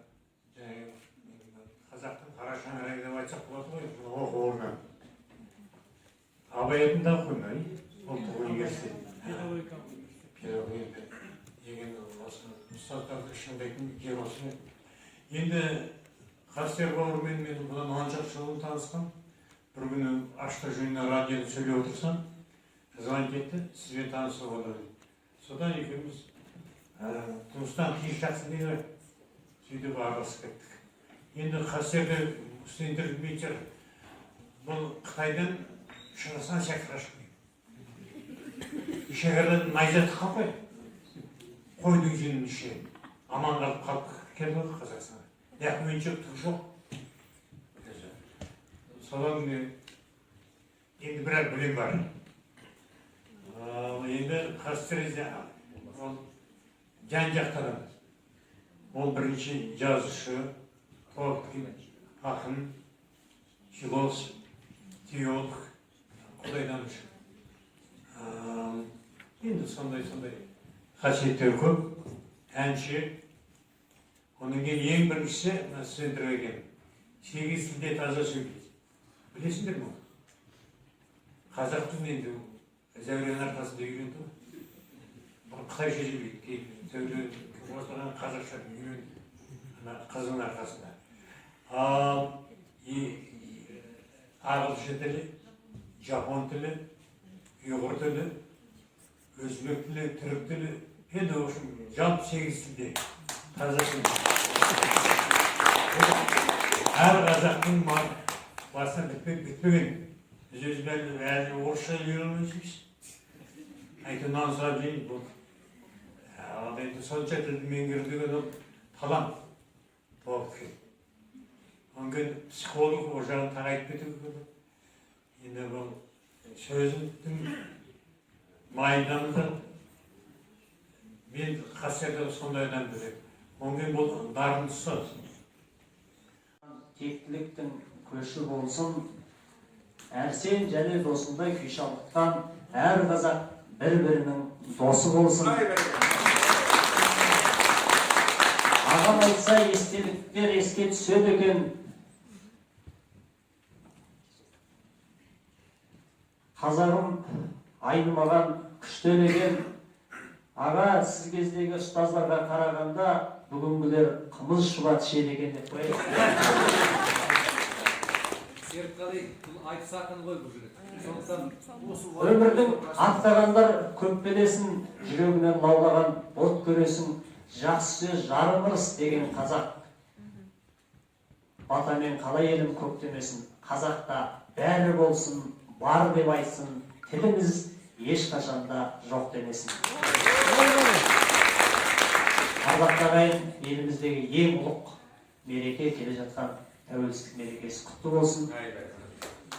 қазақтың қара шаңырағы деп айтсақ болады ғой, оқу орны. Абай атындағы қоймай, ұлттық университет. Педагогика деген осы ұстаздарды шыңдайтын жемасы. Енді Қастер бауырмен мен бұдан 10 жыл бұрын танысқан. Бір күні ашты жиында радиода сөйлеп отырсам, звонить етті, сізбен танысуға болады. Содан екеуміз туыстан тиісжақсы дейді, сөйтіп араласып кеттік. Енді Қастерді студенттер білмейтін шығар. Бұл Қытайдан Шығысқан шәкір ашып шекарадан найза тыққан ғой. Қойдың жеңін іші аман қалып қалып келді ғой Қазақстанға. Дәкуменшік түк жоқ. Содан енді біраз білім бар. Енді Қастер ол жан-жақтан. Ол бірінші жазушы, ақын, философ, теолог, құдайданушы. Енді сондай қасиеттер көп. Әнші. Оның ең біріншісі студенттерге екен. 8 тілде таза сөйлейді. Білесіңдер ме? Қазақ тілін енді зәуреның арқасында үйренді. Бұл қытайша сөйлейді. Зәуре отырған қазақша үйренді. Қызының арқасында. Ал ағылшын тілі, жапон тілі, ұйғыр тілі, өзбек тілі, түрік тілі, енді в общем, жалпы 8 тілде қазақша. Әр қазақтың басына бітпеген. Біз өзіміз әлі орысша үйренеміз. Әйтеуір нан сұрап жейміз бұл. Ал енді сонша тілді меңгеру деген ол талант болып келді. Онымен психолог ол жағын тағайып кету керек. Енді бұл сөздің майындамыздан мен қасиеті сондай адам керек. Онымен бұл дарындысы. Тектіліктің көші болсын, әрсен және досындай күйшалықтан әр қазақ бір-бірінің досы болсын. Ағам айтса естеліктер еске түседі екен. Қазағым айнымаған күштен екен. Аға, сіз кездегі ұстаздарға қарағанда бүгінгілер қымыз шұбат ішеді екен деп қояйық. Серікқали, бұл айтыс ақын ғой бұл жігіт. Сондықтан Өмірдің аттағандар көп белесін, жүрегінен лаулаған от көресің, жақсы сөз жарым ырыс деген қазақ. Батамен қалай елім көктемесін, қазақта бәрі болсын, бар деп айтсын, тіліміз ешқашанда жоқ демесін. Қазақтағайын еліміздегі ең ұлық мереке келе жатқан тәуелсіздік мерекесі құтты болсын.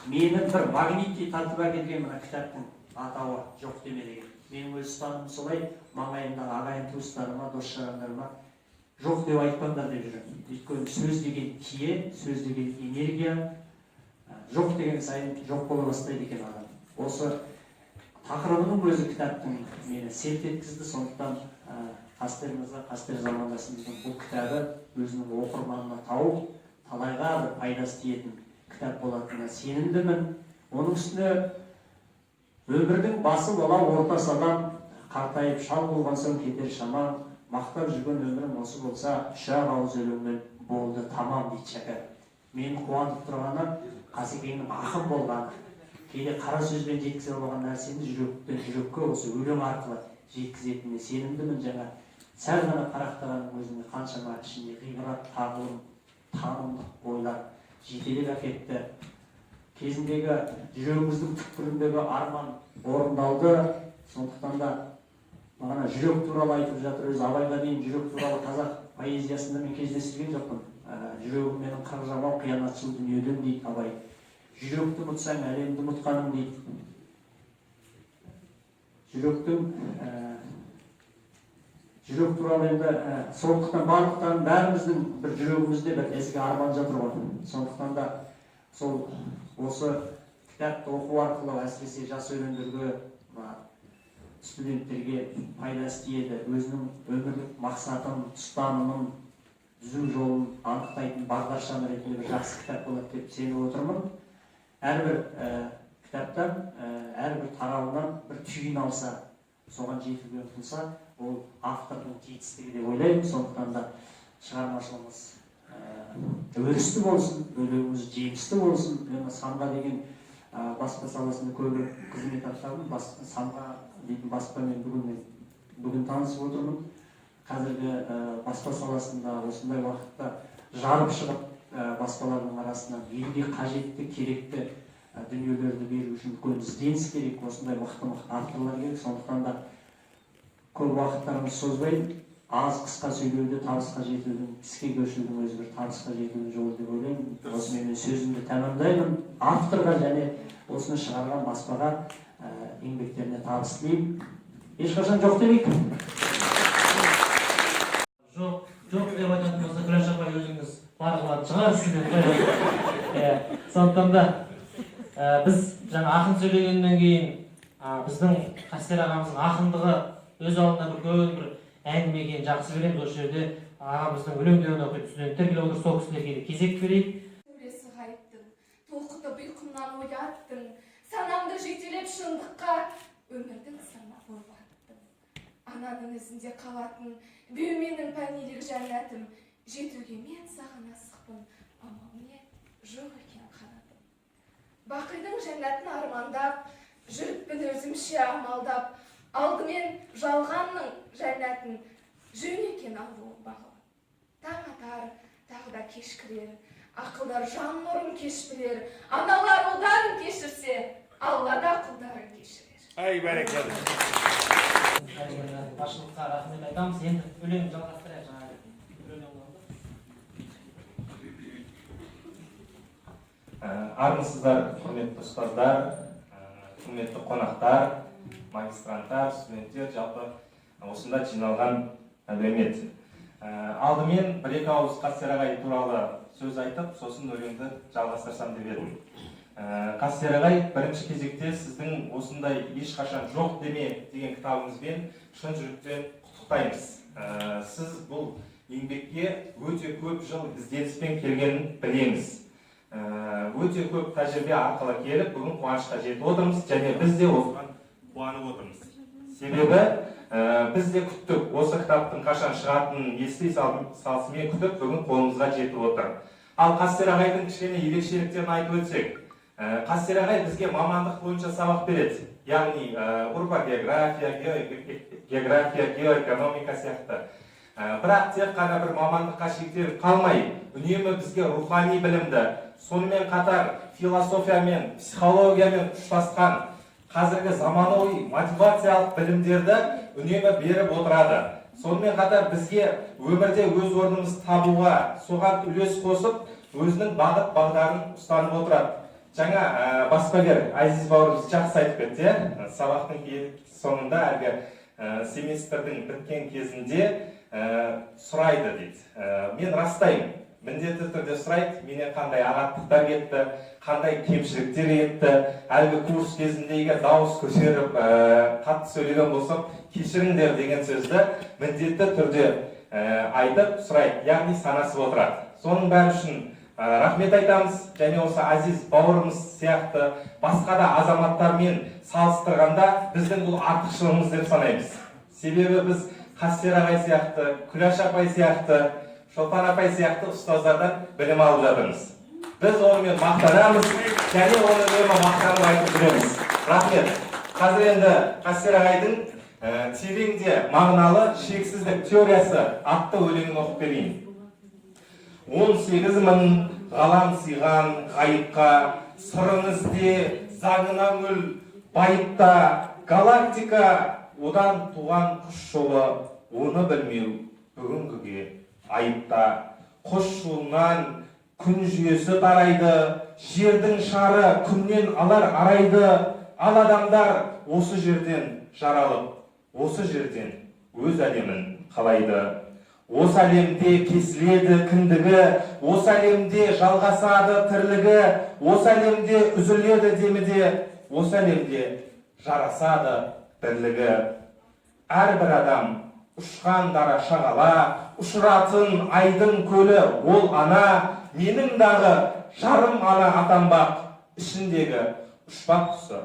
Мені бір магнитті тартып әкелген мына кітаптың атауы жоқ деме деген. Менің өз ұстанымым солай, маңайымдағы ағайын туыстарыма, дос-жарандарыма жоқ деп айтпаңдар деп жүремін. Өйткені сөз деген кие, сөз деген энергия, жоқ деген сайын жоқ бола бастайды екен адам. Осы тақырыбының өзі кітаптың мені селт еткізді, сондықтан қастарыңызға, қастар замандасымыздың бұл кітабы өзінің оқырманына тауып, талайға бір пайдасы тиетін кітап болатынына сенімдімін. Оның үстіне өмірдің басы бала ортасы адам, қартайып шал болған соң кетер шаман, мақтап жүрген өмірім осы болса, үш-ақ ауыз өлеңмен болды тамам дейді шәкір. Мені қуантып тұрғаны Қасекеңнің ақын болғаны. Кейде қара сөзбен жеткізе алған нәрсені жүректен жүрекке осы өлең арқылы жеткізетініне сенімдімін. Жаңа сәл ғана парақтағанның өзінде қаншама ішінде ғибрат, тағылым, танымдық ойлар жетелеп әкетті. Кезіндегі жүрегіміздің түкпіріндегі арман орындалды. Сондықтан да маған жүрек туралы айтып жатыр. Өзі Абайға дейін жүрек туралы қазақ поэзиясында мен кездестірген жоқпын. Жүрегім менің қырық жамау қиянатшыл дүниеден дейді Абай. Жүректі ұмытсаң, әлемді ұмытқаның дейді. Жүрек туралы енді сондықтан барлықтарын бәріміздің бір жүрегімізде бір ізгі арман жатыр ғой. Сондықтан да сол осы кітапты оқу арқылы әсіресе жас өрендерге, студенттерге пайдасы тиеді. Өзінің өмірлік мақсатын, ұстанымын, түзу жолын анықтайтын бағдаршам ретінде бір жақсы кітап болады деп сеніп отырмын. Әрбір кітаптан, әрбір тарауынан бір түйін алса, соған жетуге ұмтылса, ол автордың жетістігі деп ойлаймын. Сондықтан да шығармашылығымыз өрісті болсын, өлеңіміз жемісті болсын. Мен самға деген баспа саласында көбірек қызмет атқардым. Самға дейтін баспамен бүгін танысып отырмын. Қазіргі баспа саласында осындай уақытта жарып шығып, баспалардың арасынан елге қажетті, керекті дүниелерді беру үшін үлкен ізденіс керек. Осындай мықты авторлар керек. Сондықтан да көп уақыттарымыз созбай, аз қысқа сөйлеуді табысқа жетудің, іске көшудің өзі бір табысқа жетудің жолы деп ойлаймын. Осымен сөзімді тәмамдаймын. Авторға және осыны шығарған баспаға еңбектеріне табыс тілеймін. Ешқашан жоқ демейік. Жоқ деп айтатын болса, Күләш апай өзіңіз барлығын шығарсыз деп қояды. Сондықтан да біз жаңа ақын сөйлегеннен кейін біздің Қастер ағамыздың ақындығы өз алдына бір көңіл бір әңгіме екенін жақсы білеміз. Осы жерде ағамыздың өлеңдерін оқитын студенттер келіп отыр, сол кісілерге кезек берейік. Сөйлесі ғайыптың, толқытып ұйқымнан ояттың, санамды жетелеп шындыққа, өмірдің сырына бойлаттың. Ананың ізінде қалатын, беуменің пәнилік жәннәтім, жетуге мен саған асықпын, амал не жоқ екен қанатым. Бақидың жәннатын армандап, жүріппін өзімше амалдап, алдымен жалғанның жәннатын, жөн екен алуы бағылып. Таң атар, тағы да кешкірер, ақылдар жан нұрын кеш білер, аналар ұлдарын кешірсе, Алла да құлдарын кешірер. Ай, бәрекелді. Басшылыққа рахмет айтамыз. Енді өлең жалғастырайық жаңағы. Армысыздар, құрметті ұстаздар, құрметті қонақтар, магистранттар, студенттер, жалпы осында жиналған әлеумет. Алдымен бір-екі ауыз Қастер ағай туралы сөз айтып, сосын өлеңді жалғастырсам деп едім. Қастер ағай, бірінші кезекте сіздің осындай ешқашан жоқ деме деген кітабыңызбен шын жүректен құттықтаймыз. Сіз бұл еңбекке өте көп жыл ізденіспен келгенін білеміз. Өте көп тәжірибе арқылы келіп, бүгін қуанышқа жетіп отырмыз, және біз де осыған қуанып отырмыз. Себебі біз де күттік, осы кітаптың қашан шығатынын ести салысымен күтіп, бүгін қолымызға жетіп отыр. Ал Қастер ағайдың кішкене ерекшеліктерін айтып өтсек, Қастер ағай бізге мамандық бойынша сабақ береді. Яғни урбогеография, геоэкономика сияқты. Бірақ тек қана бір мамандыққа шектеліп қалмай, үнемі бізге рухани білімді, сонымен қатар философиямен, психологиямен ұштасқан қазіргі заманауи мотивациялық білімдерді үнемі беріп отырады. Сонымен қатар бізге өмірде өз орнымызды табуға, соған үлес қосып, өзінің бағыт бағдарын ұстанып отырады. Жаңа баспагер Азиз бауырымыз жақсы айтып кетті, сабақтың соңында әлгі семестрдің біткен кезінде сұрайды дейді. Мен растаймын. Міндетті түрде сұрайды, менен қандай ағаттықтар кетті, қандай кемшіліктер кетті, әлгі курс кезінде егер дауыс көтеріп, қатты сөйлеген болсам, кешіріңдер деген сөзді міндетті түрде айтып сұрайды, яғни санасып отырады. Соның бәрі үшін рахмет айтамыз, және осы Азиз бауырымыз сияқты басқа да азаматтармен салыстырғанда біздің бұл артықшылығымыз деп санаймыз. Себебі біз Қастер ағай сияқты, Күләш апай сияқты, Шолпан апай сияқты ұстаздардан білім алып жатырмыз. Біз онымен мақтанамыз, және оны үнемі мақтанып айтып жүреміз. Рахмет. Қазір енді Қастер ағайдың тереңде мағыналы шексіздік теориясы атты өлеңін оқып берейін. 18 мың ғалам сыйған ғайыпқа, сырын ізде, заңына мүл, байыпта, галактика, одан туған құс жолы, оны білмеу бүгінгіге айыпта. Құс жолынан күн жүйесі тарайды, жердің шары күннен алар арайды, ал адамдар осы жерден жаралып, осы жерден өз әлемін қалайды. Осы әлемде кесіледі кіндігі, осы әлемде жалғасады тірлігі, осы әлемде үзіледі деміде, осы әлемде жарасады бірлігі. Әрбір адам ұшқан дара шағала, ұшыратын айдың көлі ол ана, менің дағы жарым ана атанбақ, ішіндегі ұшпақ құсы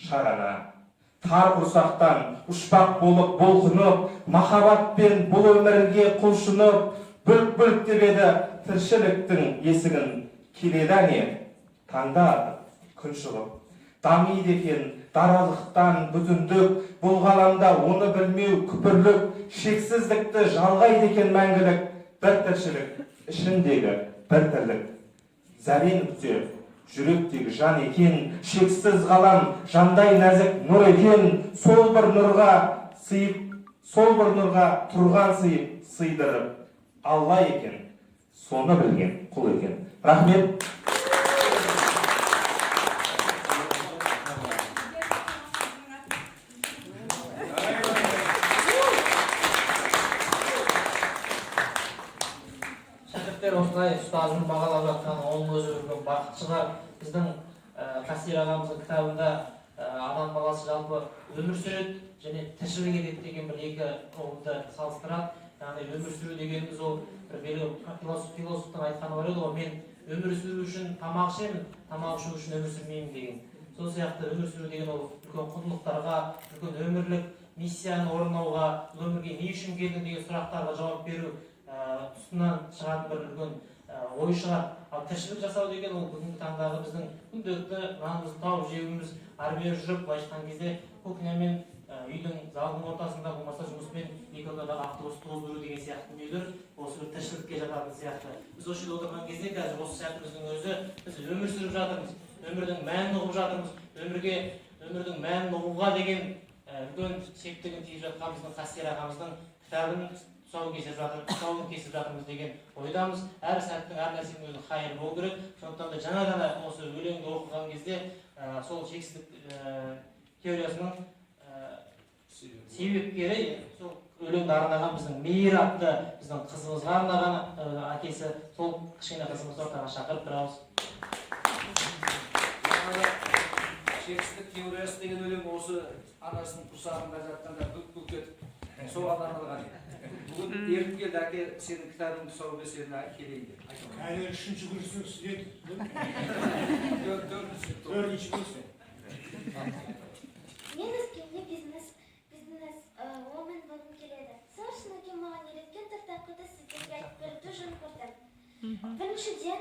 шарана. Тар құрсақтан ұшпақ болып болқынып, махаббатпен бұл өмірге құлшынып, бүлк-бүлк деп еді тіршіліктің есігін, келеді әне таңда күн шығып. Дамиды екен даралықтан бүтіндік, бұл ғаламда оны білмеу күпірлік, шексіздікті жалғайды екен мәңгілік, бір тіршілік, ішіндегі бір тірлік. Зәрен күте, жүректегі жан екен, шексіз ғалам, жандай нәзік нұр екен, сол бір нұрға тұрған сыйып, сыйдырып, Алла екен, соны білген құл екен. Рахмет. Осылай ұстазын бағалап жатқан оның өзі үлкен бақыт шығар. Біздің Қастер ағамыздың кітабында адам баласы жалпы өмір сүреді және тіршілік етеді деген бір екі ұғымды салыстырады. яғни өмір сүру дегеніміз ол бір белгілі философтың айтқаны бар еді ғой, мен өмір сүру үшін тамақ ішемін, тамақ ішу үшін өмір сүрмеймін деген. Сол сияқты өмір сүру деген ол үлкен құндылықтарға, үлкен өмірлік миссияны орындауға, өмірге не үшін келдің деген сұрақтарға жауап беру тұсынан шығатын бір үлкен ой шығар. Ал тіршілік жасау деген ол бүгінгі таңдағы біздің күнделікті нанымызды тауып жеуіміз, ары бері жүріп, былайша айтқан кезде кухнямен үйдің залдың ортасында болмаса жұмыспен екі ортадағы автобусты тоздыру деген сияқты дүниелер осы бір тіршілікке жататын сияқты. Біз осы жерде отырған кезде қазір осы сәтіміздің өзі біз өмір сүріп жатырмыз, өмірдің мәнін ұғып жатырмыз, өмірдің мәнін ұғуға деген үлкен септігін тигізіп жатқан біздің Қастер ағамыздың кітабын тұсауын кесіп жатырмыз деген ойдамыз. Әр сәттің, әр нәрсенің өзі хайыр болу керек. Сондықтан да жаңа ғана осы өлеңді оқыған кезде сол шексіздік теориясының себепкері сол өлеңді арнаған біздің Мейір атты біздің қызымызға арнаған әкесі, сол кішкене қызымызды ортаға шақырып бір ауыз. Шексіздік теориясы деген өлең осы анасының құрсағында жатқанда бүк етіп соған арналған еді. Бүгін ертіп келді, әке сенің кітабыңды тұсауы бесеріне келейін деп. Әлі үшінші курстың студенті. Төртінші курс. Мен өскенде бизнес-вумен болғым келеді. Сол үшін әкем маған үйреткен төрт ақылды сіздерге айтып беруді жөн көрдім. Біріншіден,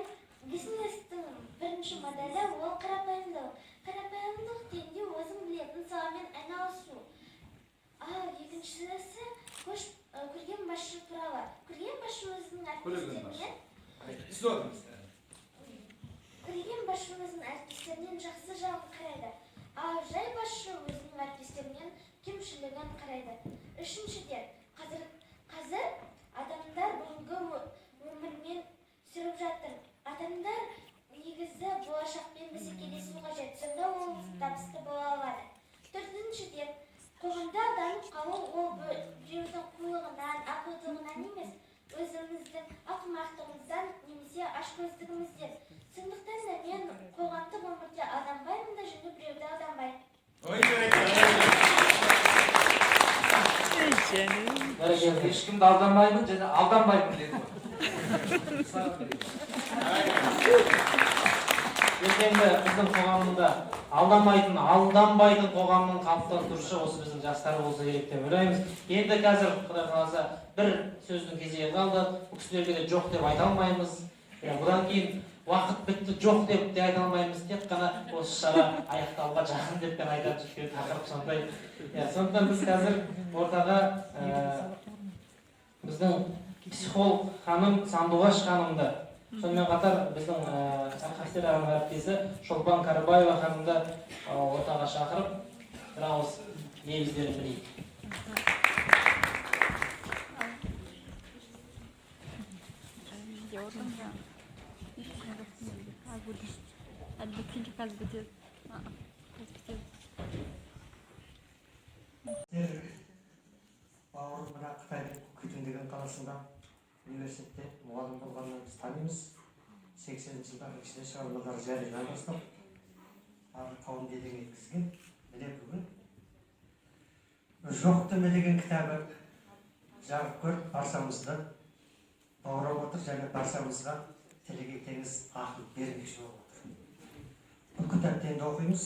бизнестің бірінші моделі ол қарапайымдылық. Қарапайымдылық дегенде өзің білетін саламен айналысу. Ал екіншісі көрген басшы туралы. Көрген басшы өзінің әріптестерінен жақсы жағын қарайды. Ал жай басшы өзінің әріптестерінен кемшілігін қарайды. Үшіншіден, қазір адамдар бүгінгі өмірмен сүріп жатыр. Адамдар негізі болашақпен бәсекелесу қажет. Сонда ол табысты бола алады. Төртіншіден, қоғамда дамып қалу ол біреудің қулығынан, ақылдылығынан емес, өзіміздің ақымақтығымыздан немесе ашкөздігімізден. Сондықтан да мен қоғамдық өмірде алданбаймын да және біреуді алдамаймын. Ешкімді алдамаймын және алданбаймын деді. Ертеңгі біздің қоғамында алданбайтын қоғамның қалыптастырушы осы біздің жастар болса керек деп ойлаймыз. Енді қазір Құдай қаласа бір сөздің кезегі қалды. Бұл кісілерге де жоқ деп айта алмаймыз. Бұдан кейін уақыт бітті жоқ деп те айта алмаймыз. Тек қана осы шара аяқталуға жақын деп айтып жүрген тақырып сондай. Сондықтан біз қазір ортаға біздің психолог ханым Сандуғаш ханымды, сонымен қатар біздің Қастер ағаның әріптесі Шолпан Карабаева ханымды ортаға шақырып, бір ауыз лебіздерін білейік. Бауырым мына Қытай Күтіндеген қаласында университетте мұғалім болғаннан біз танимыз. 80 жылдардың ішінде шығармалар жариялай бастап, қауым деген еткізген. Міне бүгін «Жоқ деме» деген кітабы жарық көріп, баршамызды баурап отыр және баршамызға телегетеңіз ақыл бермекші болып отыр. Бұл кітапты енді оқимыз.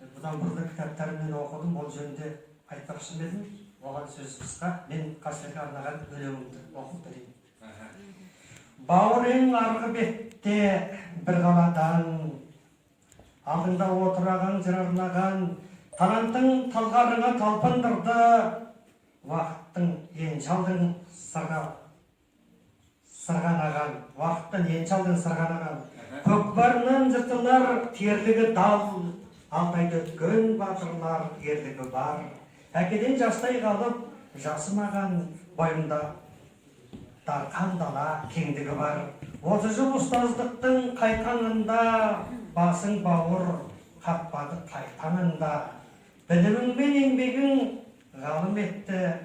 Бұдан бұрын кітаптарын мен оқыдым, ол жөнінде айтпақшы едім. Оған сөз қысқа, мен Қастерге арнаған өлеңімді оқып берейін. Бауырың арғы бетте бір қаладан, алдыңда отыраған жырарнаған, таланттың талғарыңа талпындырды, уақыттың еншалдың сырғанаған, көкбарынан жыртылар терлігі дал, алтайды өткен батырлар ерлігі бар. Әкеден жастай қалып, жасымаған бойында дарқан дала кеңдігі бар. 30 жыл ұстаздықтың қайқаңында, басың бауыр қақпады қайтанында. Білімің мен еңбегің ғалым етті,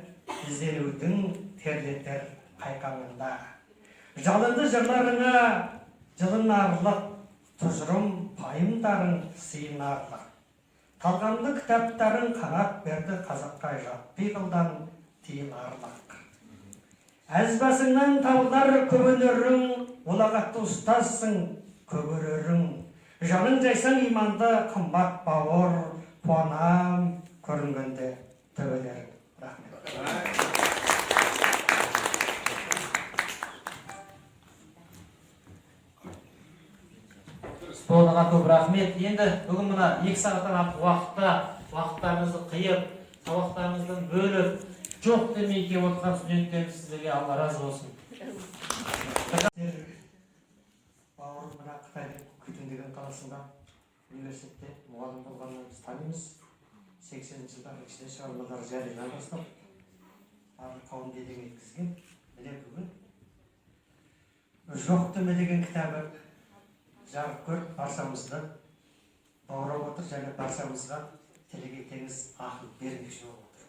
ізденудің терлетер қайқаңында. Жалынды жырларыңа жылынарлық, тұжырым пайымдарың сыйынарлық. Талғамды кітаптарын қанат берді қазаққа жат пиғылдан тиыларлық. Әз басыңнан таулар көбінерің, ұлағатты ұстазсың көгерерің. Жаның жайсаң иманды қымбат бауыр, қуанам көрінгенде төбелерің. Рахмет. Толыға көп рахмет. Енді бүгін мына 2 сағаттан артық уақыттарыңызды қиып, сабақтарыңыздан бөліп, жоқ демей келіп отырған студенттеріміз сіздерге Алла разы болсын. Бауырым мына Қытайдың Күтін деген қаласында университетте мұғалім болғанын біз танимыз. 80-ші жылдары іште шығармалар жариялана бастап, барлық қауым елең еткізген. Міне бүгін жоқ деме деген кітабы жарық көріп баршамызды баурап отыр және баршамызға телеге теңіз ақыл бермекші болып отыр.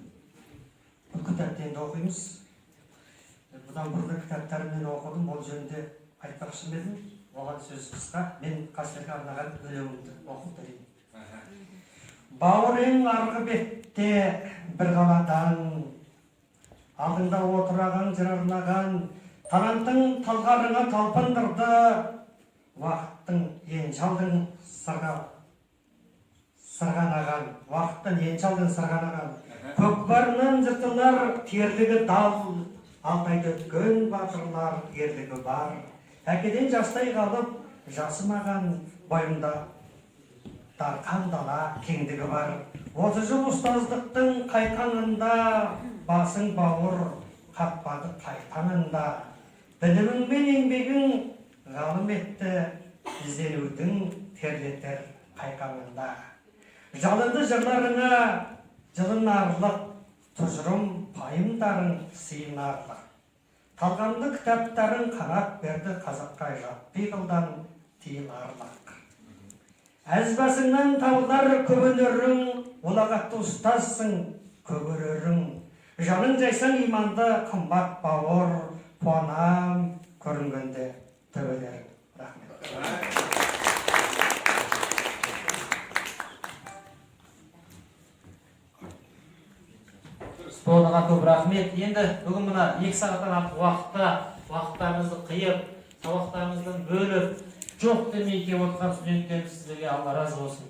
Бұл кітапты енді оқимыз. Бұдан бұрын кітаптарын мен оқыдым, ол жөнінде айтпақшы едім. Оған сөз қысқа, мен қастерге арнаған өлеңімді оқып берейін. Бауыр ең арғы бетте бір қаладан, алдыңда отыраған жыр арнаған, таланттың талғарыңа талпындырды, уақыттың еншалдың сырғанаған, уақыттың еншалдың сырғанаған, көкбарынан жыртылар терлігі дал, алтайды өткен батырлар ерлігі бар. Әкеден жастай қалып, жасымаған бойымда дарқан дала кеңдігі бар. 30 жыл ұстаздықтың қайқаңында, басың бауыр қатпады қайтаңында. Білімің мен еңбегің ғалым етті, ізденудің терлетер қайқаңында. Жалынды жырларыңа жылынарлық, тұжырым пайымдарың сыйынарлық. Талғамды кітаптарын қанат берді қазаққа жат қылдан тиыларлық. Әз басыңнан таулар көбінерің, ұлағатты ұстазсың көгерерің. Жаның жайсаң иманды қымбат бауыр, қуанам көрінгенде төбелерің. Рахмет. Толыға көп рахмет. Енді бүгін мына 2 сағаттан артық уақыттарыңызды қиып, сабақтарыңыздан бөліп, жоқ демей келіп отырған студенттеріміз сіздерге Алла разы болсын.